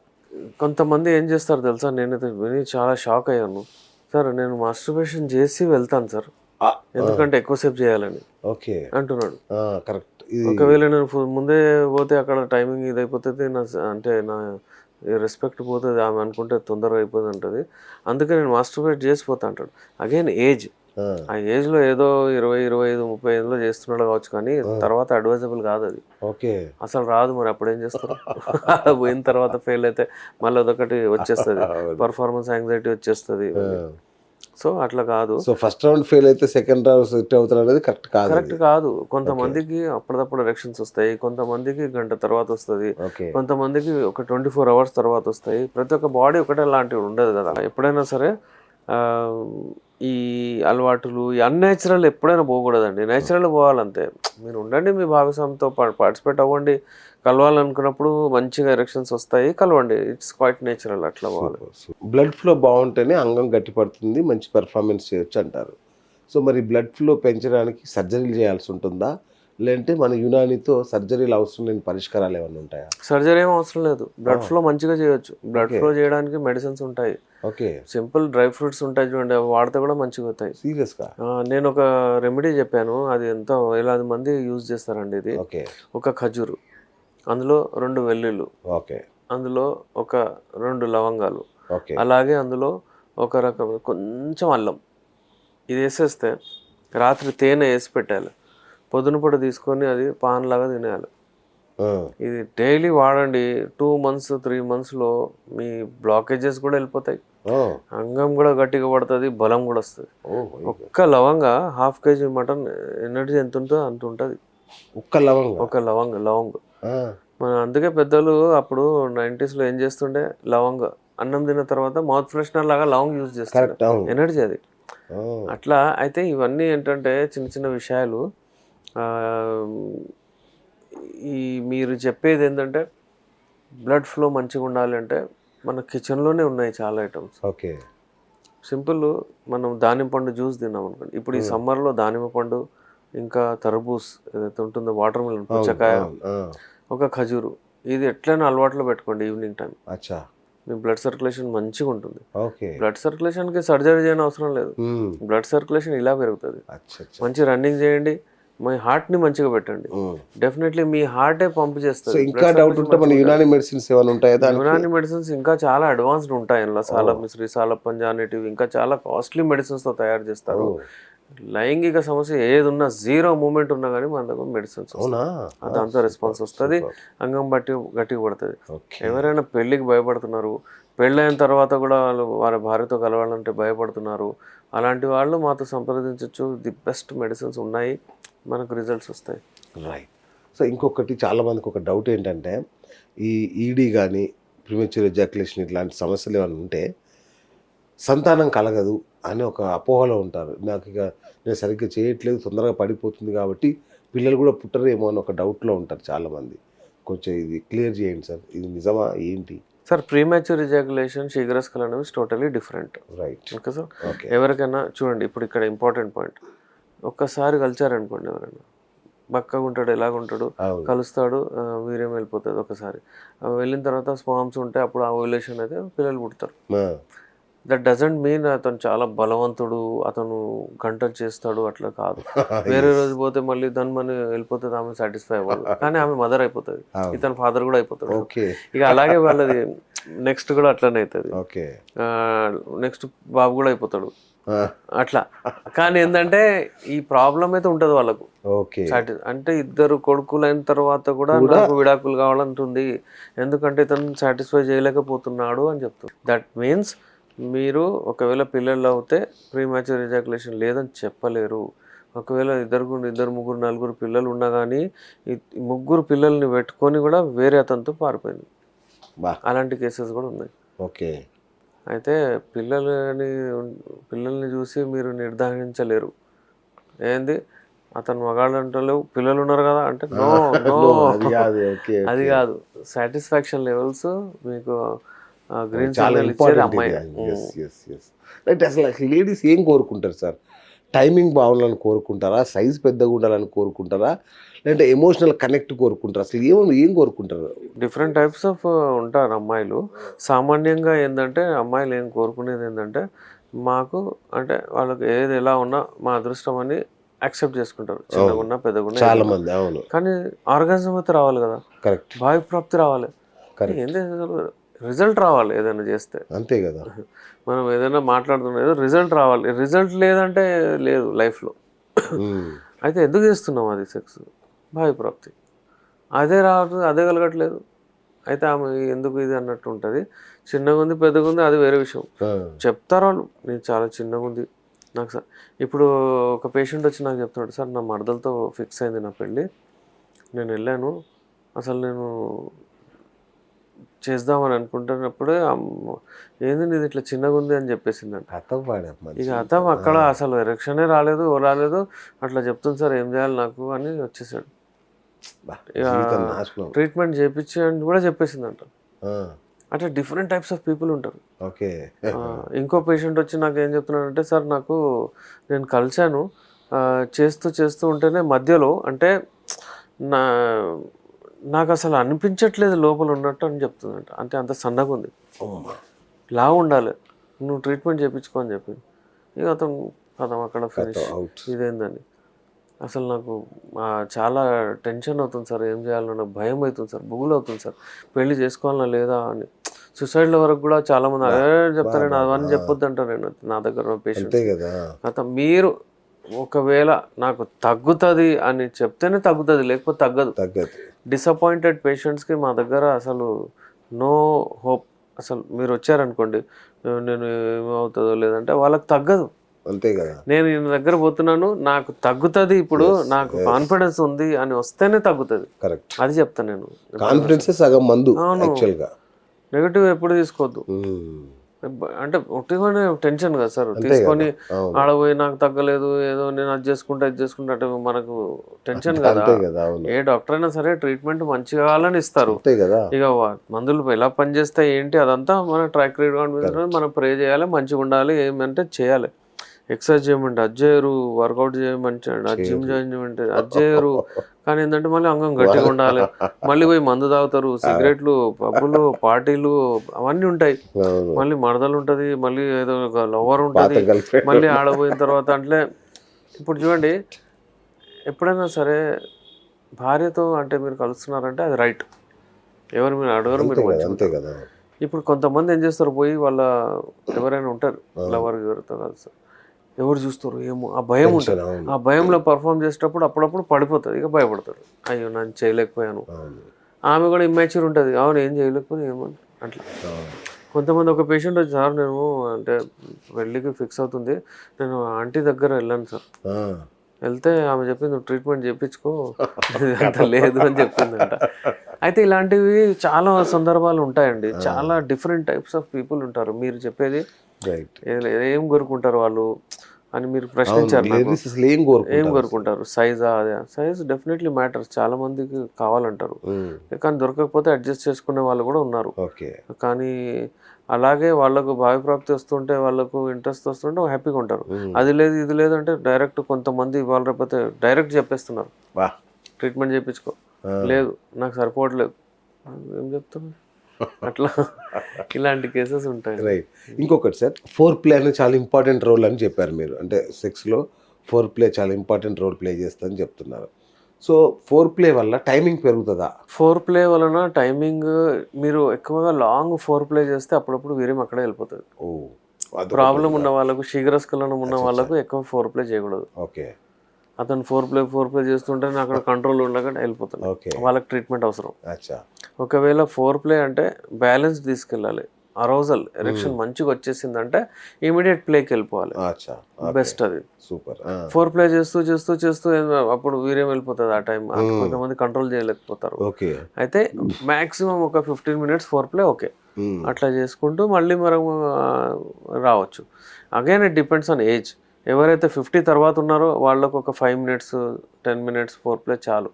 కొంతమంది ఏం చేస్తారు తెలుసా, నేనైతే విని చాలా షాక్ అయ్యాను. సార్ నేను మాస్టర్బేషన్ చేసి వెళ్తాను సార్, ఎందుకంటే ఎక్కువసేపు చేయాలని ఓకే అంటున్నాడు. కరెక్ట్. ఒకవేళ నేను ముందే పోతే అక్కడ టైమింగ్ ఇది అయిపోతుంది, అంటే నా రెస్పెక్ట్ పోతుంది, ఆమె అనుకుంటే తొందరగా అయిపోతుంది అంటది. అందుకే నేను మాస్టర్బేట్ చేసిపోతా అంటాడు. అగైన్ ఏజ్, ఆ ఏజ్లో ఏదో 20, 25, 30 ఏళ్ళలో చేస్తున్నాడు కావచ్చు, కానీ తర్వాత అడ్వైజబుల్ కాదు అది. ఓకే. అసలు రాదు. మరి అప్పుడు ఏం చేస్తారు? పోయిన తర్వాత ఫెయిల్ అయితే మళ్ళీ అదొకటి వచ్చేస్తుంది, పర్ఫార్మెన్స్ యాంగ్జైటీ వచ్చేస్తుంది. సో అట్లా కాదు. సో ఫస్ట్ రౌండ్ ఫెయిల్ అయితే సెకండ్ రౌండ్ సెట్ అవుతారు అనేది కరెక్ట్ కాదు. కొంతమందికి అప్పటికప్పుడు ఎలక్షన్స్ వస్తాయి, కొంతమందికి గంట తర్వాత వస్తుంది, కొంతమందికి ఒక 24 అవర్స్ తర్వాత వస్తాయి. ప్రతి ఒక్క బాడీ ఒకటే లాంటివి ఉండదు కదా. ఎప్పుడైనా సరే ఈ అలవాటులు ఈ అన్నేచురల్ ఎప్పుడైనా పోకూడదండి. నేచురల్ పోవాలంతే. మీరు ఉండండి, మీ భాగస్వామితో పార్టిసిపేట్ అవ్వండి, కలవాలనుకున్నప్పుడు మంచిగా ఎరెక్షన్స్ వస్తాయి, కలవండి. ఇట్స్ క్వైట్ నేచురల్, అట్లా పోవాలి. బ్లడ్ ఫ్లో బాగుంటేనే అంగం గట్టిపడుతుంది, మంచి పెర్ఫార్మెన్స్ చేయొచ్చు అంటారు. సో మరి బ్లడ్ ఫ్లో పెంచడానికి సర్జరీలు చేయాల్సి ఉంటుందా, లేదంటే మన యునానితో సర్జరీలు అవసరం లేని పరిష్కారాలు ఏమైనా ఉంటాయా? సర్జరీ ఏం అవసరం లేదు, బ్లడ్ ఫ్లో మంచిగా చేయొచ్చు. బ్లడ్ ఫ్లో చేయడానికి మెడిసిన్స్ ఉంటాయి. ఓకే. సింపుల్ డ్రై ఫ్రూట్స్ ఉంటాయి చూడండి, అవి వాడితే కూడా మంచిగా అవుతాయి. సీరియస్గా? నేను ఒక రెమెడీ చెప్పాను, అది ఎంతో వేలాది మంది యూజ్ చేస్తారండి. ఇది ఒక ఖజూరు, అందులో 2 వెల్లుల్లి, ఓకే, అందులో ఒక 2 లవంగాలు, ఓకే, అలాగే అందులో ఒక రకం కొంచెం అల్లం, ఇది వేసేస్తే రాత్రి తేనె వేసి పెట్టాలి, పొద్దున పూట తీసుకొని అది పాన్ లాగా తినేయాలి. ఇది డైలీ వాడండి. 2 months 3 monthsలో మీ బ్లాకేజెస్ కూడా వెళ్ళిపోతాయి, అంగం కూడా గట్టిగా పడుతుంది, బలం కూడా వస్తుంది. ఒక్క లవంగా 1/2 kg మటన్ ఎనర్జీ ఎంత ఉంటుందో అంత ఉంటుంది. ఒక లవంగ. మన అందుకే పెద్దలు అప్పుడు 90s ఏం చేస్తుండే, లవంగ అన్నం తిన్న తర్వాత మౌత్ ఫ్రెషనర్ లాగా లవంగ యూజ్ చేస్తారు, ఎనర్జీ అది. అట్లా అయితే ఇవన్నీ ఏంటంటే చిన్న చిన్న విషయాలు. ఈ మీరు చెప్పేది ఏంటంటే బ్లడ్ ఫ్లో మంచిగా ఉండాలి అంటే మన కిచెన్లోనే ఉన్నాయి చాలా ఐటమ్స్. ఓకే. సింపుల్, మనం దానిమ్మ పండు జ్యూస్ తిన్నాం అనుకోండి, ఇప్పుడు ఈ సమ్మర్లో దానిమ్మ పండు, ఇంకా తర్బూస్ ఏదైతే ఉంటుందో, వాటర్ మిలన్, పుచ్చకాయ, ఒక ఖజూరు, ఇది ఎట్లయినా అలవాట్లో పెట్టుకోండి. ఈవినింగ్ టైం మీ బ్లడ్ సర్క్యులేషన్ మంచిగా ఉంటుంది. బ్లడ్ సర్క్యులేషన్కి సర్జరీ చేయని అవసరం లేదు, బ్లడ్ సర్క్యులేషన్ ఇలా పెరుగుతుంది. మంచి రన్నింగ్ చేయండి, మీ హార్ట్ని మంచిగా పెట్టండి, డెఫినెట్లీ మీ హార్టే పంప్ చేస్తుంది. ఇంకా డౌట్ ఉంటే మన యునాని మెడిసిన్స్ ఏమైనా ఉంటాయా? యునాని మెడిసిన్స్ ఇంకా చాలా అడ్వాన్స్డ్ ఉంటాయి. అందులో సాలమిశ్రీ, సాలపంజానేటివ్, ఇంకా చాలా కాస్ట్లీ మెడిసిన్స్తో తయారు చేస్తారు. లైంగిక సమస్య ఏది ఉన్నా, 0 మూమెంట్ ఉన్నా కానీ మన దగ్గర మెడిసిన్స్ దాంతో రెస్పాన్స్ వస్తుంది, అంగం బట్టి గట్టిగా పడుతుంది. ఎవరైనా పెళ్ళికి భయపడుతున్నారు, పెళ్ళైన తర్వాత కూడా వారి భార్యతో కలవాలంటే భయపడుతున్నారు, అలాంటి వాళ్ళు మాతో సంప్రదించవచ్చు. ది బెస్ట్ మెడిసిన్స్ ఉన్నాయి, మనకు రిజల్ట్స్ వస్తాయి. రైట్. సో ఇంకొకటి, చాలామందికి ఒక డౌట్ ఏంటంటే, ఈ ఈడీ కానీ ప్రిమెచ్యూర్ ఎజాక్యులేషన్ ఇట్లాంటి సమస్యలు ఏమైనా ఉంటే సంతానం కలగదు అని ఒక అపోహలో ఉంటారు. నాకు ఇక నేను సరిగ్గా చేయట్లేదు, తొందరగా పడిపోతుంది కాబట్టి పిల్లలు కూడా పుట్టరేమో అని ఒక డౌట్లో ఉంటారు చాలామంది. కొంచెం ఇది క్లియర్ చేయండి సార్, ఇది నిజమా ఏంటి? సార్ ప్రీమెచ్యూర్ ఎజాక్యులేషన్, శీఘ్రస్ఖలనం అనేవి totally different. Right. Okay sir. ఎవరికైనా చూడండి, ఇప్పుడు ఇక్కడ ఇంపార్టెంట్ పాయింట్, ఒక్కసారి కలిచారనుకోండి, ఎవరైనా బక్కగా ఉంటాడు, ఎలాగుంటాడు, కలుస్తాడు, వీర్యం వెళ్ళిపోతుంది ఒకసారి. వెళ్ళిన తర్వాత స్పామ్స్ ఉంటే అప్పుడు ఆ ఓవ్యులేషన్ అయితే పిల్లలు పుడతారు. దట్ డజంట్ మీన్ అతను చాలా బలవంతుడు, అతను గంటలు చేస్తాడు, అట్లా కాదు. వేరే రోజు పోతే మళ్ళీ దాని వెళ్ళిపోతుంది, ఆమె సాటిస్ఫై అవ్వదు, కానీ ఆమె మదర్ అయిపోతుంది, ఇతను ఫాదర్ కూడా అయిపోతాడు. ఓకే ఇక అలాగే వాళ్ళది నెక్స్ట్ కూడా అట్లనే అవుతుంది, ఓకే నెక్స్ట్ బాబు కూడా అయిపోతాడు అట్లా. కానీ ఏంటంటే ఈ ప్రాబ్లం అయితే ఉంటుంది వాళ్ళకు. ఓకే అంటే ఇద్దరు కొడుకులు అయిన తర్వాత కూడా నాకు విడాకులు కావాలంటుంది, ఎందుకంటే ఇతను సాటిస్ఫై చేయలేకపోతున్నాడు అని చెప్తారు. దట్ మీన్స్ మీరు ఒకవేళ పిల్లలు అవుతే ప్రీమాచ్యూర్ ఎజాకులేషన్ లేదని చెప్పలేరు. ఒకవేళ ఇద్దరు ముగ్గురు నలుగురు పిల్లలు ఉన్నా కానీ ఈ ముగ్గురు పిల్లల్ని పెట్టుకొని కూడా వేరే అతనితో పారిపోయింది. అలాంటి కేసెస్ కూడా ఉన్నాయి. ఓకే అయితే పిల్లల్ని చూసి మీరు నిర్ధారించలేరు. ఏంది అతను మగాళ్ళు అంటలేవు, పిల్లలు ఉన్నారు కదా అంటే నో నో అది కాదు. సాటిస్ఫాక్షన్ లెవెల్స్ మీకు గ్రీన్ సిగ్నల్ ఇచ్చేది అమ్మాయి. రైట్. అసలు లేడీస్ ఏం కోరుకుంటారు సార్? టైమింగ్ బాగుండాలని కోరుకుంటారా, సైజ్ పెద్దగా ఉండాలని కోరుకుంటారా, లేదంటే ఎమోషనల్ కనెక్ట్ కోరుకుంటారా? అసలు ఏం కోరుకుంటారు? డిఫరెంట్ టైప్స్ ఆఫ్ ఉంటారు అమ్మాయిలు. సామాన్యంగా ఏంటంటే అమ్మాయిలు ఏం కోరుకునేది ఏంటంటే మాకు అంటే వాళ్ళకి ఏది ఎలా ఉన్నా మా అదృష్టం అని యాక్సెప్ట్ చేసుకుంటారు, చిన్నగా ఉన్నా పెద్దగా ఉన్నా చాలా మంది. అవును, కానీ ఆర్గానిజం అయితే రావాలి కదా, కరెక్ట్, భావి ప్రాప్తి రావాలి, ఏంది రిజల్ట్ రావాలి ఏదైనా చేస్తే, అంతే కదా. మనం ఏదైనా మాట్లాడుతున్నా రిజల్ట్ రావాలి, రిజల్ట్ లేదంటే లేదు లైఫ్లో. అయితే ఎందుకు చేస్తున్నాం అది సెక్స్? భావి ప్రాప్తి. అదే రావట్లేదు, అదే కలగట్లేదు, అయితే ఆమె ఎందుకు ఇది అన్నట్టు ఉంటుంది. చిన్నగా ఉంది పెద్దగా ఉంది అది వేరే విషయం, చెప్తారు వాళ్ళు నేను చాలా చిన్నగా ఉంది నాకు సార్. ఇప్పుడు ఒక పేషెంట్ వచ్చి నాకు చెప్తున్నాడు, సార్ నా మరదలతో ఫిక్స్ అయింది నా పెళ్ళి, నేను వెళ్ళాను, అసలు నేను చేద్దామని అనుకుంటున్నప్పుడే ఏంది నీది ఇట్లా చిన్నగా ఉంది అని చెప్పేసిందంట. ఇక అతను అక్కడ అసలు ఎరెక్షనే రాలేదు అట్లా చెప్తుంది సార్ ఏం చేయాలి నాకు అని వచ్చేసాడు. ట్రీట్మెంట్ చేయించి అని కూడా చెప్పేసిందంట. అట్లా డిఫరెంట్ టైప్స్ ఆఫ్ పీపుల్ ఉంటారు. ఓకే. ఇంకో పేషెంట్ వచ్చి నాకు ఏం చెప్తున్నాడంటే, సార్ నేను కలిశాను, చేస్తూ ఉంటేనే మధ్యలో అంటే నాకు అసలు అనిపించట్లేదు లోపల ఉన్నట్టు అని చెప్తుందంట. అంటే అంత సన్నగా ఉంది, లావు ఉండాలి, నువ్వు ట్రీట్మెంట్ చేయించుకో అని చెప్పింది. ఇక అతను అక్కడ ఫినిష్. ఇదేందని అసలు నాకు చాలా టెన్షన్ అవుతుంది సార్, ఏం చేయాలన్న భయం అవుతుంది సార్, బుగులు అవుతుంది సార్, పెళ్లి చేసుకోవాలన్నా లేదా అని. సూసైడ్ల వరకు కూడా చాలా మంది అదే చెప్తారు, నేను అవన్నీ చెప్పొద్దు అంటారు. నేను నా దగ్గర పేషెంట్ అతను మీరు ఒకవేళ నాకు తగ్గుతుంది అని చెప్తేనే తగ్గుతుంది, లేకపోతే తగ్గదు. డిసప్పాయింటెడ్ పేషెంట్స్కి మా దగ్గర అసలు నో హోప్. అసలు మీరు వచ్చారనుకోండి, నేను ఏమవుతుందో లేదంటే వాళ్ళకి తగ్గదు, అంతే కదా. నేను ఈయన దగ్గర పోతున్నాను నాకు తగ్గుతుంది, ఇప్పుడు నాకు కాన్ఫిడెన్స్ ఉంది అని వస్తేనే తగ్గుతుంది. కరెక్ట్, అది చెప్తాను నేను. కాన్ఫిడెన్స్ సగం మందు. నెగటివ్ ఎప్పుడు తీసుకోవద్దు. అంటే ఒట్టిగానే టెన్షన్ కదా సార్, తీసుకొని ఆడపోయి నాకు తగ్గలేదు ఏదో నేను అది చేసుకుంటా అంటే మనకు టెన్షన్ కదా. ఏ డాక్టర్ అయినా సరే ట్రీట్మెంట్ మంచిగా కావాలని ఇస్తారు. ఇక మందులు ఎలా పనిచేస్తాయి ఏంటి అదంతా మన ట్రాక్ రికార్డ్ మనం ప్రే చేయాలి, మంచిగా ఉండాలి, ఏమంటే చేయాలి. ఎక్సర్సైజ్ చేయమంటే అది చేయరు, వర్కౌట్ చేయమంటాడు, అది జిమ్ జాయిన్ చేయమంటే అది చేయరు. కానీ ఏంటంటే మళ్ళీ అంగం గట్టిగా ఉండాలి, మళ్ళీ పోయి మందు తాగుతారు, సిగరెట్లు, పబ్బులు, పార్టీలు అవన్నీ ఉంటాయి, మళ్ళీ మరదలు ఉంటుంది, మళ్ళీ ఏదో ఒక లవర్ ఉంటుంది, మళ్ళీ ఆడపోయిన తర్వాత అంటే. ఇప్పుడు చూడండి, ఎప్పుడైనా సరే భార్యతో అంటే మీరు కలుస్తున్నారంటే అది రైట్, ఎవరు మీరు అడగరు, మీరు మంచిగా. ఇప్పుడు కొంతమంది ఏం చేస్తారు, పోయి వాళ్ళ ఎవరైనా ఉంటారు లవర్ ఎవరితో కలుస్తారు, ఎవరు చూస్తారు ఏమో ఆ భయం ఉంటుంది. ఆ భయంలో పర్ఫామ్ చేసేటప్పుడు అప్పుడప్పుడు పడిపోతుంది, ఇక భయపడతారు, అయ్యో నేను చేయలేకపోయాను. ఆమె కూడా ఇమ్మాచ్యూర్ ఉంటుంది, అవును ఏం చేయలేకపోతే ఏమో అట్లా. కొంతమంది ఒక పేషెంట్ వచ్చి, సార్ నేను అంటే పెళ్ళికి ఫిక్స్ అవుతుంది, నేను ఆంటీ దగ్గర వెళ్ళాను సార్, వెళ్తే ఆమె చెప్పింది నువ్వు ట్రీట్మెంట్ చేయించుకో, అంత లేదు అని చెప్పిందంట. అయితే ఇలాంటివి చాలా సందర్భాలు ఉంటాయండి, చాలా డిఫరెంట్ టైప్స్ ఆఫ్ పీపుల్ ఉంటారు. మీరు చెప్పేది ఏం కోరుకుంటారు వాళ్ళు అని మీరు ప్రశ్నించారు, ఏం కోరుకుంటారు? సైజా? అదే సైజ్ డెఫినెట్లీ మ్యాటర్స్, చాలా మందికి కావాలంటారు, కానీ దొరకకపోతే అడ్జస్ట్ చేసుకునే వాళ్ళు కూడా ఉన్నారు. కానీ అలాగే వాళ్ళకు భావి ప్రాప్తి వస్తుంటే, వాళ్ళకు ఇంట్రెస్ట్ వస్తుంటే హ్యాపీగా ఉంటారు. అది లేదు ఇది లేదు అంటే డైరెక్ట్ కొంతమంది వాళ్ళు లేకపోతే డైరెక్ట్ చెప్పేస్తున్నారు, ట్రీట్మెంట్ చేయించుకో, లేదు నాకు సరిపోవట్లేదు, ఏం చెప్తున్నారు? అట్లా ఇలాంటి కేసెస్ ఉంటాయి. రైట్. ఇంకొకటి సార్, ఫోర్ ప్లే అనేది చాలా ఇంపార్టెంట్ రోల్ అని చెప్పారు మీరు. అంటే సెక్స్లో ఫోర్ ప్లే చాలా ఇంపార్టెంట్ రోల్ ప్లే చేస్తుందని చెప్తున్నారు. సో ఫోర్ ప్లే వల్ల టైమింగ్ పెరుగుతుందా? ఫోర్ ప్లే వలన టైమింగ్, మీరు ఎక్కువగా లాంగ్ ఫోర్ ప్లే చేస్తే అప్పుడప్పుడు వీరేం అక్కడే వెళ్ళిపోతుంది. ఓ, ప్రాబ్లం ఉన్న వాళ్ళకు, శీఘ్రస్ఖలనం ఉన్న వాళ్ళకు ఎక్కువ ఫోర్ ప్లే చేయకూడదు. ఓకే అతను ఫోర్ ప్లే చేస్తుంటే అక్కడ కంట్రోల్ ఉండగా వెళ్ళిపోతుంది. ఓకే. వాళ్ళకి ట్రీట్మెంట్ అవసరం. అచ్చా. ఒకవేళ ఫోర్ ప్లే అంటే బ్యాలెన్స్ తీసుకెళ్ళాలి. అరోజల్ ఎరెక్షన్ మంచిగా వచ్చేసిందంటే ఇమీడియట్ ప్లేకి వెళ్ళిపోవాలి. అచ్చా, బెస్ట్ అది. సూపర్. ఫోర్ ప్లే చేస్తూ చేస్తూ చేస్తూ అప్పుడు వీరేం వెళ్ళిపోతుంది. ఆ టైం కొంతమంది కంట్రోల్ చేయలేకపోతారు. ఓకే. అయితే మాక్సిమం ఒక 15 minutes ఫోర్ ప్లే ఓకే. అట్లా చేసుకుంటూ మళ్ళీ మనం రావచ్చు. Again it depends on age. ఎవరైతే 50 తర్వాత ఉన్నారో వాళ్ళకు ఒక 5 minutes 10 minutes ఫోర్ ప్లే చాలు.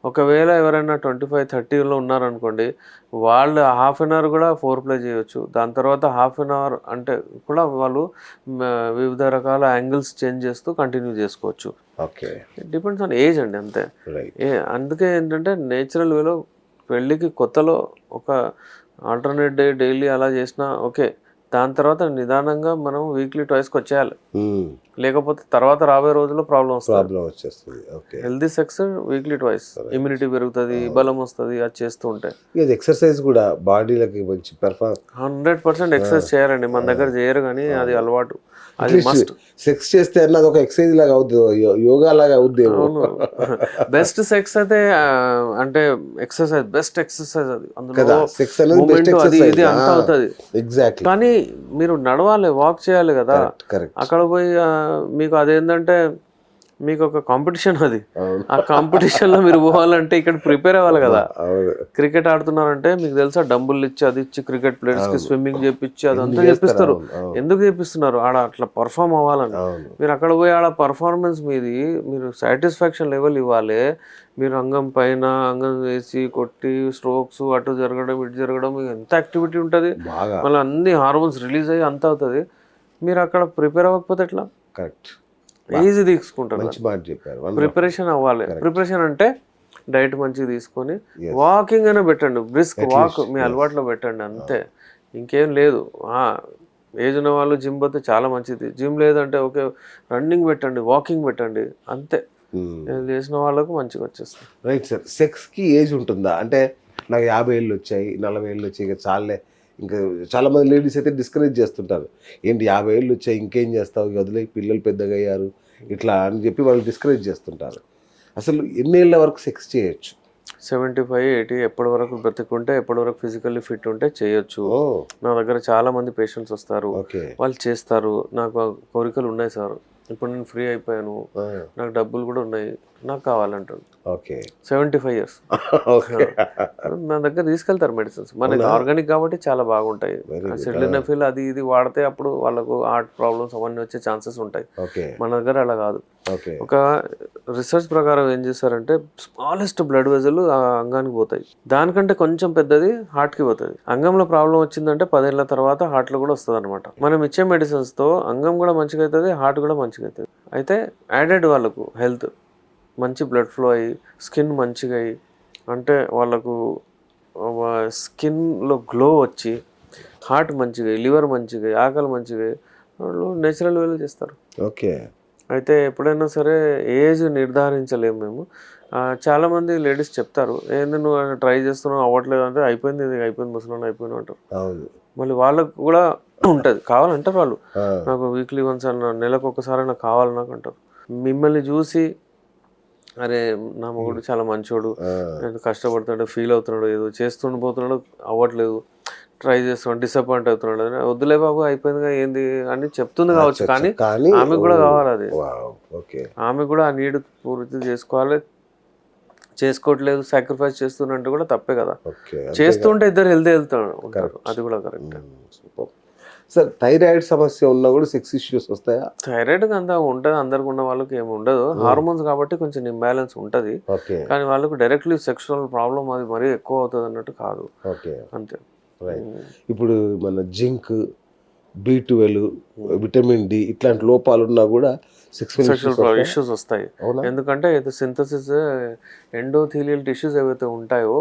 ఒకవేళ ఎవరైనా 25-30లో ఉన్నారనుకోండి, వాళ్ళు హాఫ్ అన్ అవర్ కూడా ఫోర్ ప్లే చేయొచ్చు. దాని తర్వాత హాఫ్ అన్ అవర్ అంటే కూడా వాళ్ళు వివిధ రకాల యాంగిల్స్ చేంజ్ చేస్తూ కంటిన్యూ చేసుకోవచ్చు. ఓకే. డిపెండ్స్ ఆన్ ఏజ్ అండి, అంతే. రైట్. అందుకే ఏంటంటే నేచురల్ వేలో పెళ్ళికి కొత్తలో ఒక ఆల్టర్నేట్ డే డైలీ అలా చేసినా ఓకే. దాని తర్వాత నిదానంగా మనం వీక్లీ ట్వైస్కి వచ్చేయాలి. లేకపోతే తర్వాత రాబోయే రోజుల్లో ప్రాబ్లం వచ్చేస్తుంది. Okay. Healthy sex weekly twice, immunity పెరుగుతుంది, బలం వస్తుంది. అది చేస్తూ ఉంటే ఇది ఎక్సర్సైజ్ కూడా బాడీలకి మంచి 100% ఎక్సర్సైజ్ చేయాలండి. మన దగ్గర చేయరు కానీ అది అలవాటు, అది మస్ట్. సెక్స్ చేస్తే అన్నది ఒక ఎక్సర్సైజ్ లాగా అవుద్ది, యోగా లాగా అవుద్ది. బెస్ట్ సెక్స్ అయితే అంటే ఎక్సర్సైజ్, బెస్ట్ ఎక్సర్సైజ్ అది. కదా, సెక్స్ అనేది బెస్ట్ అది ఎక్సర్సైజ్. ఇది అంతా అవుతుంది. ఎగ్జాక్ట్లీ. కానీ మీరు నడవాలి, వాక్ చేయాలి కదా. కరెక్ట్. అక్కడ పోయి మీకు అదేంటంటే మీకు ఒక కాంపిటీషన్ అది. ఆ కాంపిటీషన్లో మీరు పోవాలంటే ఇక్కడ ప్రిపేర్ అవ్వాలి కదా. క్రికెట్ ఆడుతున్నారంటే మీకు తెలుసా, డంబుల్ ఇచ్చి అది ఇచ్చి క్రికెట్ ప్లేయర్స్కి స్విమ్మింగ్ చేపించి అదంతా చేపిస్తారు. ఎందుకు చేపిస్తున్నారు? ఆడ అట్లా పర్ఫామ్ అవ్వాలని. మీరు అక్కడ పోయి ఆడ పర్ఫార్మెన్స్ మీది మీరు సాటిస్ఫాక్షన్ లెవెల్ ఇవ్వాలి. మీరు అంగం పైన అంగం వేసి కొట్టి స్ట్రోక్స్ అటు జరగడం ఇటు జరగడం, ఎంత యాక్టివిటీ ఉంటుంది. మళ్ళీ అన్ని హార్మోన్స్ రిలీజ్ అయ్యి అంత అవుతుంది. మీరు అక్కడ ప్రిపేర్ అవ్వకపోతే ఎట్లా? కరెక్ట్. ఈజీ తీసుకుంటారు. మంచి మాట చెప్పారు. ప్రిపరేషన్ అవ్వాలి. ప్రిపరేషన్ అంటే డైట్ మంచిగా తీసుకొని వాకింగ్ అయినా పెట్టండి, బ్రిస్క్ వాక్ మీ అలవాట్లో పెట్టండి, అంతే. ఇంకేం లేదు. ఏజ్ ఉన్న వాళ్ళు జిమ్ పోతే చాలా మంచిది. జిమ్ లేదంటే ఓకే రన్నింగ్ పెట్టండి, వాకింగ్ పెట్టండి, అంతే. చేసిన వాళ్ళకు మంచిగా వచ్చేస్తుంది. Right sir. సెక్స్కి ఏజ్ ఉంటుందా? అంటే నాకు 50 ఏళ్ళు వచ్చాయి, 40 ఏళ్ళు వచ్చాయి, ఇక చాలే. ఇంకా చాలామంది లేడీస్ అయితే డిస్కరేజ్ చేస్తుంటారు, ఏంటి 50 ఏళ్ళు వచ్చాయి ఇంకేం చేస్తావు, వదిలే, పిల్లలు పెద్దగా అయ్యారు ఇట్లా అని చెప్పి వాళ్ళు డిస్కరేజ్ చేస్తుంటారు. అసలు ఎన్ని ఏళ్ళ వరకు సెక్స్ చేయొచ్చు? 75-80 ఎప్పటి వరకు బ్రతికుంటే, ఎప్పటి వరకు ఫిజికల్లీ ఫిట్ ఉంటే చేయొచ్చు. నా దగ్గర చాలా మంది పేషెంట్స్ వస్తారు, వాళ్ళు చేస్తారు. నాకు కోరికలు ఉన్నాయి సార్, ఇప్పుడు నేను ఫ్రీ అయిపోయాను, నాకు డబ్బులు కూడా ఉన్నాయి, నాకు కావాలంటాడు. ఓకే. 75 years నా దగ్గర తీసుకెళ్తారు మెడిసిన్స్. మనకి ఆర్గానిక్ కాబట్టి చాలా బాగుంటాయి. సిల్డినఫిల్ అది ఇది వాడితే అప్పుడు వాళ్ళకు హార్ట్ ప్రాబ్లమ్స్ అవన్నీ వచ్చే ఛాన్సెస్ ఉంటాయి. మన దగ్గర అలా కాదు. ఒక రీసెర్చ్ ప్రకారం ఏం చేస్తారంటే స్మాలెస్ట్ బ్లడ్ వెజల్ ఆ అంగానికి పోతాయి, దానికంటే కొంచెం పెద్దది హార్ట్కి పోతుంది. అంగంలో ప్రాబ్లం వచ్చిందంటే 10 ఏళ్ల తర్వాత హార్ట్లో కూడా వస్తుంది అనమాట. మనం ఇచ్చే మెడిసిన్స్తో అంగం కూడా మంచిగా అవుతుంది, హార్ట్ కూడా మంచిగా అవుతుంది. అయితే యాడెడ్ వాళ్ళకు హెల్త్ మంచి బ్లడ్ ఫ్లో అయ్యి స్కిన్ మంచిగా అయ్యి, అంటే వాళ్ళకు స్కిన్లో గ్లో వచ్చి హార్ట్ మంచిగా అయ్యి, లివర్ మంచిగా అయ్యి, ఆకలి మంచిగా అయ్యి వాళ్ళు నేచురల్ వేలో చేస్తారు. ఓకే. అయితే ఎప్పుడైనా సరే ఏజ్ నిర్ధారించలేము మేము. చాలామంది లేడీస్ చెప్తారు, ఏంది నువ్వు ట్రై చేస్తున్నావు అవ్వట్లేదు అంటే, అయిపోయింది ఇది అయిపోయింది ముసలి అయిపోయింది అంటారు. మళ్ళీ వాళ్ళకు కూడా ఉంటుంది, కావాలంటారు వాళ్ళు. నాకు వీక్లీ వన్స్ అన్న నెలకు ఒకసారి నాకు కావాలి నాకు అంటారు. మిమ్మల్ని చూసి అరే నా మొగుడు చాలా మంచోడు, కష్టపడుతున్నాడు, ఫీల్ అవుతున్నాడు, ఏదో చేస్తుండి పోతున్నాడు, అవ్వట్లేదు, ట్రై చేస్తున్నాడు, డిసప్పాయింట్ అవుతున్నాడు, వద్దులే బాబు అయిపోయిందిగా ఏంది అని చెప్తుంది కావచ్చు. కానీ ఆమెకు కూడా కావాలి అది. ఆమె కూడా ఆ నీడ్ పూర్తి చేసుకోవాలి. చేసుకోవట్లేదు, సాక్రిఫైస్ చేస్తున్నట్టు కూడా తప్పే కదా. చేస్తుంటే ఇద్దరు హెల్తీ ఉంటారు, అది కూడా కరెక్ట్. సార్ థైరాయిడ్ సమస్య ఉన్నా కూడా సెక్స్ ఇష్యూస్ వస్తాయా? థైరాయిడ్ అంతా ఉంటుంది, అందరికి ఉన్న వాళ్ళకి ఏమి ఉండదు. హార్మోన్స్ కాబట్టి కొంచెం ఇంబ్యాలెన్స్ ఉంటుంది, కానీ వాళ్ళకు డైరెక్ట్లీ సెక్షువల్ ప్రాబ్లం అది మరీ ఎక్కువ అవుతుంది అన్నట్టు కాదు, అంతే. ఇప్పుడు మన జింక్ B12 విటమిన్ డి ఇట్లాంటి లోపాలు ఉన్నా కూడా సెక్సువల్ సెక్షువల్ ఇష్యూస్ వస్తాయి. అవునా? ఎందుకంటే ఇది సింథసిస్ ఎండోథీలియల్ టిష్యూస్ ఏవైతే ఉంటాయో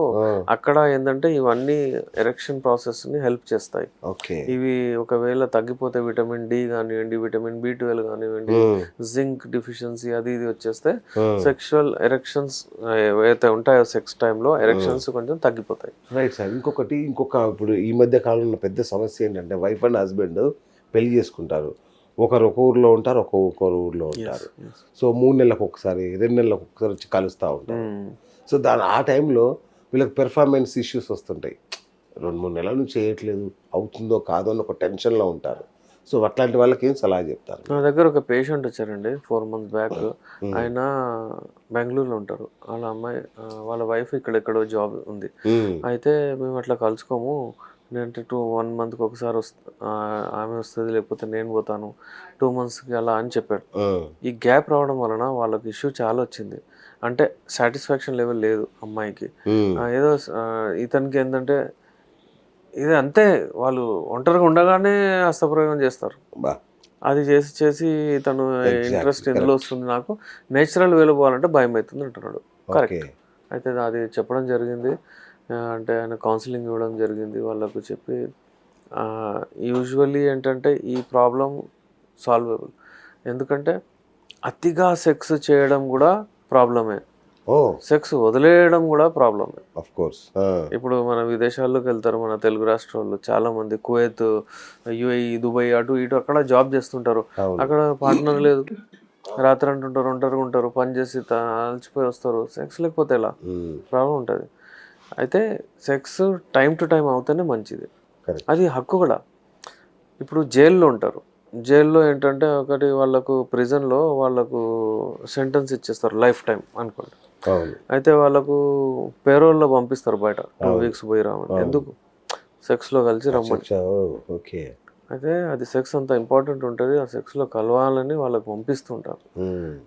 అక్కడ ఏంటంటే ఇవన్నీ ఎరెక్షన్ ప్రాసెస్ ని హెల్ప్ చేస్తాయి. ఓకే. ఇవి ఒకవేళ తగ్గిపోతే విటమిన్ డి కానివ్వండి, విటమిన్ B12 కానివ్వండి, జింక్ డిఫిషియన్సీ అది ఇది వచ్చేస్తే సెక్షువల్ ఎరెక్షన్స్ ఏవైతే ఉంటాయో సెక్స్ టైంలో ఎరెక్షన్స్ కొంచెం తగ్గిపోతాయి. Right sir. ఇంకొక ఇప్పుడు ఈ మధ్య కాలంలో పెద్ద సమస్య ఏంటంటే వైఫ్ అండ్ హస్బెండ్ పెళ్లి చేసుకుంటారు, ఒకరు ఒక ఊర్లో ఉంటారు, ఒకరు ఊర్లో ఉంటారు. సో 3 నెలలకు ఒకసారి 2 నెలలకు ఒకసారి వచ్చి కలుస్తూ ఉంటారు. సో ఆ టైంలో వీళ్ళకి పెర్ఫార్మెన్స్ ఇష్యూస్ వస్తుంటాయి. 2-3 నెలల నుంచి చేయట్లేదు, అవుతుందో కాదో అని ఒక టెన్షన్లో ఉంటారు. సో అట్లాంటి వాళ్ళకి ఏం సలహా చెప్తారు? నా దగ్గర ఒక పేషెంట్ వచ్చారండి 4 months బ్యాక్. ఆయన బెంగళూరులో ఉంటారు. వాళ్ళ అమ్మాయి వాళ్ళ వైఫ్ ఇక్కడెక్కడో జాబ్ ఉంది. అయితే మేము అట్లా కలుసుకోము, నేనంటే 1 monthకి ఒకసారి ఆమె వస్తుంది, లేకపోతే నేను పోతాను 2 monthsకి అలా అని చెప్పాడు. ఈ గ్యాప్ రావడం వలన వాళ్ళకి ఇష్యూ చాలా వచ్చింది. అంటే సాటిస్ఫాక్షన్ లెవెల్ లేదు అమ్మాయికి. ఏదో ఇతనికి ఏంటంటే ఇది అంతే, వాళ్ళు ఒంటరిగా ఉండగానే హస్తప్రయోగం చేస్తారు. అది చేసి తను ఇంట్రెస్ట్ ఎందులో వస్తుంది, నాకు నేచురల్ వేలో పోవాలంటే భయం అవుతుంది అంటున్నాడు. కరెక్ట్. అయితే అది చెప్పడం జరిగింది. అంటే ఆయన కౌన్సిలింగ్ ఇవ్వడం జరిగింది వాళ్ళకు చెప్పి. యూజువల్లీ ఏంటంటే ఈ ప్రాబ్లం సాల్వబుల్. ఎందుకంటే అతిగా సెక్స్ చేయడం కూడా ప్రాబ్లమే, సెక్స్ వదిలేయడం కూడా ప్రాబ్లమే. Of course. ఇప్పుడు మన విదేశాల్లోకి వెళ్తారు మన తెలుగు రాష్ట్రాల్లో చాలా మంది, కువైత్, UAE, దుబాయ్ అటు ఇటు అక్కడ జాబ్ చేస్తుంటారు. అక్కడ పార్ట్నర్ లేదు, రాత్రి అంటుంటారు, ఒంటరిగా ఉంటారు, పని చేసి అలసిపోయి వస్తారు, సెక్స్ లేకపోతే ఎలా ప్రాబ్లం ఉంటుంది. అయితే సెక్స్ టైం టు టైం అవుతేనే మంచిది, అది హక్కు కూడా. ఇప్పుడు జైల్లో ఉంటారు, జైల్లో ఏంటంటే ఒకటి వాళ్ళకు ప్రిజన్లో వాళ్ళకు సెంటెన్స్ ఇచ్చేస్తారు లైఫ్ టైం అనుకోండి. అయితే వాళ్ళకు పేరోల్లో పంపిస్తారు బయట 2 weeks పోయి రామని. ఎందుకు? సెక్స్లో కలిసి రమ్మని. ఓకే. అయితే అది సెక్స్ అంత ఇంపార్టెంట్ ఉంటుంది, ఆ సెక్స్లో కలవాలని వాళ్ళకు పంపిస్తుంటారు.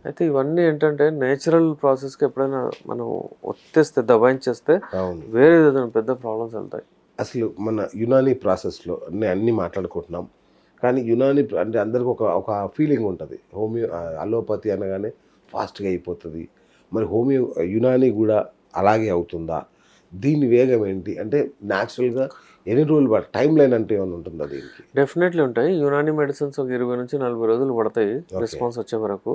అయితే ఇవన్నీ ఏంటంటే నేచురల్ ప్రాసెస్కి ఎప్పుడైనా మనం ఒత్తేస్తే, దబాయించేస్తే వేరే ఏదైనా పెద్ద ప్రాబ్లమ్స్ వెళ్తాయి. అసలు మన యునానీ ప్రాసెస్లో అన్నీ మాట్లాడుకుంటున్నాం, కానీ యునానీ అంటే అందరికి ఒక ఫీలింగ్ ఉంటుంది, అలోపతి అనగానే ఫాస్ట్గా అయిపోతుంది, మరి యునానీ కూడా అలాగే అవుతుందా? దీని వేగం ఏంటి? అంటే న్యాచురల్గా ఎన్ని రోజులు టైం లైన్ అంటే ఏమైనా ఉంటుందా దీనికి? డెఫినెట్లీ ఉంటాయి. యునానీ మెడిసిన్స్ ఒక 20 నుంచి 40 రోజులు పడతాయి రెస్పాన్స్ వచ్చే వరకు.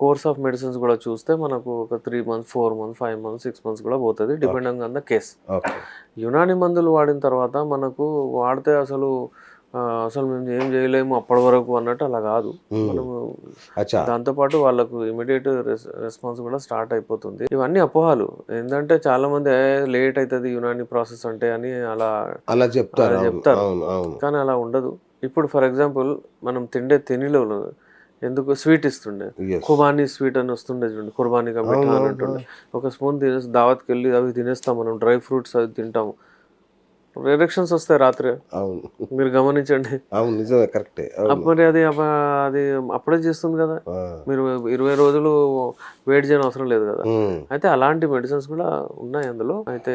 కోర్స్ ఆఫ్ మెడిసిన్స్ కూడా చూస్తే మనకు ఒక 3 months, 4 months, 5 months, 6 months కూడా పోతుంది, depending on the case. Unani మందులు వాడిన తర్వాత మనకు వాడితే అసలు మేము ఏం చేయలేము అప్పటి వరకు అన్నట్టు అలా కాదు. మనము దాంతోపాటు వాళ్ళకు ఇమీడియట్ రెస్పాన్స్ కూడా స్టార్ట్ అయిపోతుంది. ఇవన్నీ అపోహలు ఏంటంటే చాలా మంది లేట్ అవుతుంది యునానీ ప్రాసెస్ అంటే అని అలా చెప్తారు, కానీ అలా ఉండదు. ఇప్పుడు ఫర్ ఎగ్జాంపుల్ మనం తిండిలో ఎందుకు స్వీట్ ఇస్తుండే, ఖుబానీ స్వీట్ అని వస్తుండే చూడండి, కుర్బానీ కా మిఠా అని అంటుండే. ఒక స్పూన్ తినేసి దావత్కి వెళ్ళి అవి తినేస్తాం మనం, డ్రై ఫ్రూట్స్ అవి తింటాము, ఎరెక్షన్స్ వస్తాయి రాత్రి. మీరు గమనించండి. నిజమే, కరెక్టే. మరి అది అప్పుడే చేస్తుంది కదా, మీరు 20 రోజులు వెయిట్ చేయని అవసరం లేదు కదా. అయితే అలాంటి మెడిసిన్స్ కూడా ఉన్నాయి అందులో. అయితే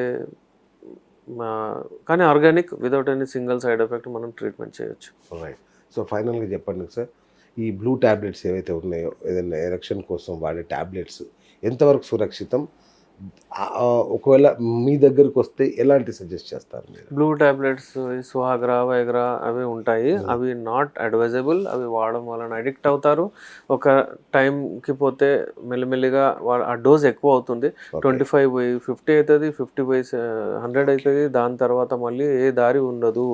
కానీ organic, without any single side effect మనం ట్రీట్మెంట్ చేయొచ్చు. రైట్. సో ఫైనల్గా చెప్పండి సార్, ఈ బ్లూ ట్యాబ్లెట్స్ ఏవైతే ఉన్నాయో, ఏదైనా ఎరెక్షన్ కోసం వాడే ట్యాబ్లెట్స్ ఎంతవరకు సురక్షితం? ఒకవేళ మీ దగ్గరకు వస్తే ఎలాంటి సజెస్ట్ చేస్తారు మీరు? బ్లూ టాబ్లెట్స్, సుహాగ్రా, వైగ్రా అవి ఉంటాయి, అవి నాట్ అడ్వైజబుల్. అవి వాడడం వలన అడిక్ట్ అవుతారు. ఒక టైంకి పోతే మెల్లిమెల్లిగా ఆ డోస్ ఎక్కువ అవుతుంది. 25 పోయి 50 అవుతుంది, 50 పోయి 100 అవుతుంది. దాని తర్వాత మళ్ళీ ఏ దారి ఉండదు.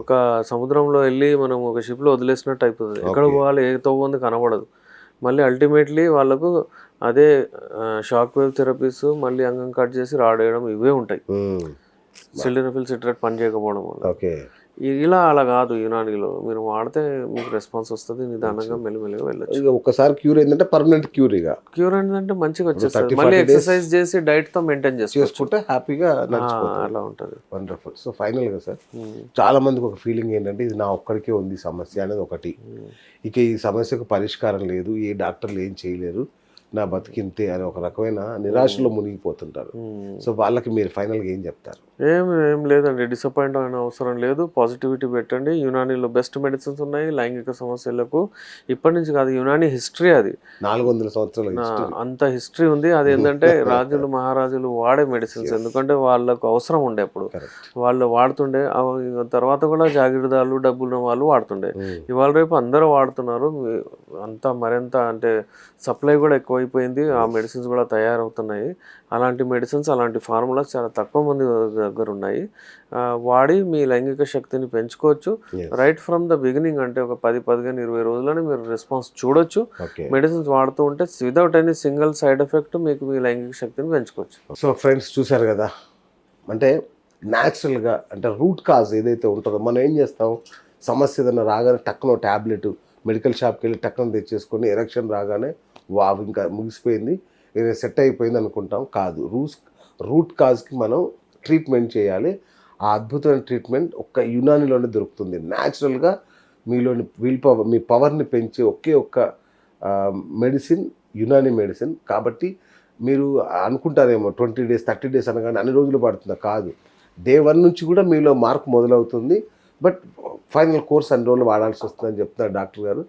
ఒక సముద్రంలో వెళ్ళి మనం ఒక షిప్లో వదిలేసినట్టు అయిపోతుంది. ఎక్కడ పోవాలి, ఏ తవ్వుంది కనబడదు. మళ్ళీ అల్టిమేట్లీ వాళ్ళకు అదే షాక్ వేవ్ థెరపీస్, మళ్ళీ అంగం కట్ చేసి రాడేయడం, ఇవే ఉంటాయి. సిల్డెనఫిల్ సిట్రేట్ పని చేయకపోవడం వల్ల. ఇలా అలా కాదు, యునానీలో మీరు వాడితే మీకు రెస్పాన్స్ వస్తుంది, నిదానంగా మెల్లిమెల్లిగా వెళ్ళచ్చు. ఒకసారి క్యూర్ ఏంటంటే పర్మనెంట్ క్యూర్ ఏంటంటే మంచిగా వచ్చేస్తుంది. మళ్ళీ ఎక్సర్సైజ్ చేసి డైట్ తో మెయింటైన్ చేసుకుంటే హ్యాపీగా అలా ఉంటుంది. వండర్ఫుల్. సో ఫైనల్ గా సార్, చాలా మందికి ఒక ఫీలింగ్ ఏంటంటే ఇది నా ఒక్కడికే ఉంది సమస్య అనేది ఒకటి, ఇక ఈ సమస్యకు పరిష్కారం లేదు, ఏ డాక్టర్లు ఏం చేయలేరు, నా బతికింతే అని ఒక రకమైన నిరాశలో మునిగిపోతుంటారు. సో వాళ్ళకి మీరు ఫైనల్గా ఏం చెప్తారు? ఏం లేదండి, డిసప్పాయింట్ అయిన అవసరం లేదు. పాజిటివిటీ పెట్టండి. యునానీలో బెస్ట్ మెడిసిన్స్ ఉన్నాయి లైంగిక సమస్యలకు. ఇప్పటి నుంచి కాదు, యునానీ హిస్టరీ అది. 400 సంవత్సరాల history. అంత హిస్టరీ ఉంది. అది ఏంటంటే రాజులు మహారాజులు వాడే మెడిసిన్స్, ఎందుకంటే వాళ్ళకు అవసరం ఉండే అప్పుడు. Correct. వాళ్ళు వాడుతుండే. తర్వాత కూడా జాగీరదారులు డబ్బున్న వాళ్ళు వాడుతుండే. ఇవాళ రేపు అందరూ వాడుతున్నారు. అంతా మరింత అంటే సప్లై కూడా ఎక్కువైపోయింది. ఆ మెడిసిన్స్ కూడా తయారవుతున్నాయి. అలాంటి మెడిసిన్స్, అలాంటి ఫార్ములాస్ చాలా తక్కువ మంది దగ్గర ఉన్నాయి. వాడి మీ లైంగిక శక్తిని పెంచుకోవచ్చు. Yes. Right from the beginning, అంటే ఒక 10, 15, 20 రోజుల్లోనే మీరు రెస్పాన్స్ చూడొచ్చు. Okay. మెడిసిన్స్ వాడుతూ ఉంటే without any single side effect మీకు మీ లైంగిక శక్తిని పెంచుకోవచ్చు. సో ఫ్రెండ్స్ చూసారు కదా, అంటే న్యాచురల్గా అంటే రూట్ కాజ్ ఏదైతే ఉంటుందో మనం ఏం చేస్తాం, సమస్య ఏదైనా రాగానే టక్కున ట్యాబ్లెట్ మెడికల్ షాప్కి వెళ్ళి టక్కున తెచ్చేసుకొని ఎరెక్షన్ రాగానే వావ్ ఇంకా ముగిసిపోయింది, ఇది సెట్ అయిపోయింది అనుకుంటాం. కాదు, రూట్ కాజ్కి మనం ట్రీట్మెంట్ చేయాలి. ఆ అద్భుతమైన ట్రీట్మెంట్ ఒక్క యునానీలోనే దొరుకుతుంది. న్యాచురల్గా మీలోని మీ పవర్ని పెంచే ఒకే ఒక్క మెడిసిన్ యునానీ మెడిసిన్. కాబట్టి మీరు అనుకుంటారేమో 20 days 30 days అనగానే అన్ని రోజులు పడుతుందా? కాదు, డే 1 నుంచి కూడా మీలో మార్పు మొదలవుతుంది. బట్ ఫైనల్ కోర్స్ అన్ని రోజులు వాడాల్సి వస్తుందని చెప్తున్నారు డాక్టర్ గారు.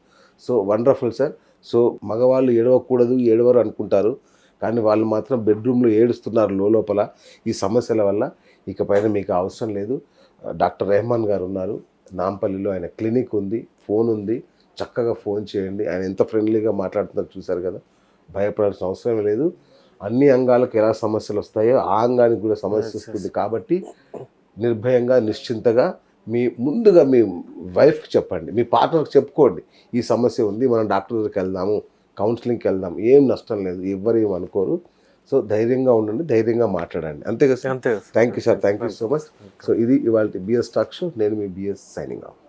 So wonderful sir. సో మగవాళ్ళు ఏడవకూడదు, ఏడవరు అనుకుంటారు, కానీ వాళ్ళు మాత్రం బెడ్రూమ్లో ఏడుస్తున్నారు లోపల ఈ సమస్యల వల్ల. ఇకపైన మీకు అవసరం లేదు. డాక్టర్ రెహమాన్ గారు ఉన్నారు నాంపల్లిలో, ఆయన క్లినిక్ ఉంది, ఫోన్ ఉంది, చక్కగా ఫోన్ చేయండి. ఆయన ఎంత ఫ్రెండ్లీగా మాట్లాడుతున్నారు చూశారు కదా. భయపడాల్సిన అవసరం లేదు. అన్ని అంగాలకు ఎలా సమస్యలు వస్తాయో ఆ అంగానికి కూడా సమస్య వస్తుంది. కాబట్టి నిర్భయంగా నిశ్చింతగా ముందుగా మీ వైఫ్కి చెప్పండి, మీ పార్ట్నర్కి చెప్పుకోండి, ఈ సమస్య ఉంది, మనం డాక్టర్ దగ్గరికి వెళ్దాము, కౌన్సిలింగ్కి వెళ్దాం, ఏం నష్టం లేదు, ఎవ్వరు ఏం అనుకోరు. సో ధైర్యంగా ఉండండి, ధైర్యంగా మాట్లాడండి. అంతే కదా సార్? అంతే. Thank you sir, thank you so much. So ఇది ఇవాళ బిఎస్ టాక్ షో. నేను మీ బిఎస్ సైనింగ్ ఆఫ్.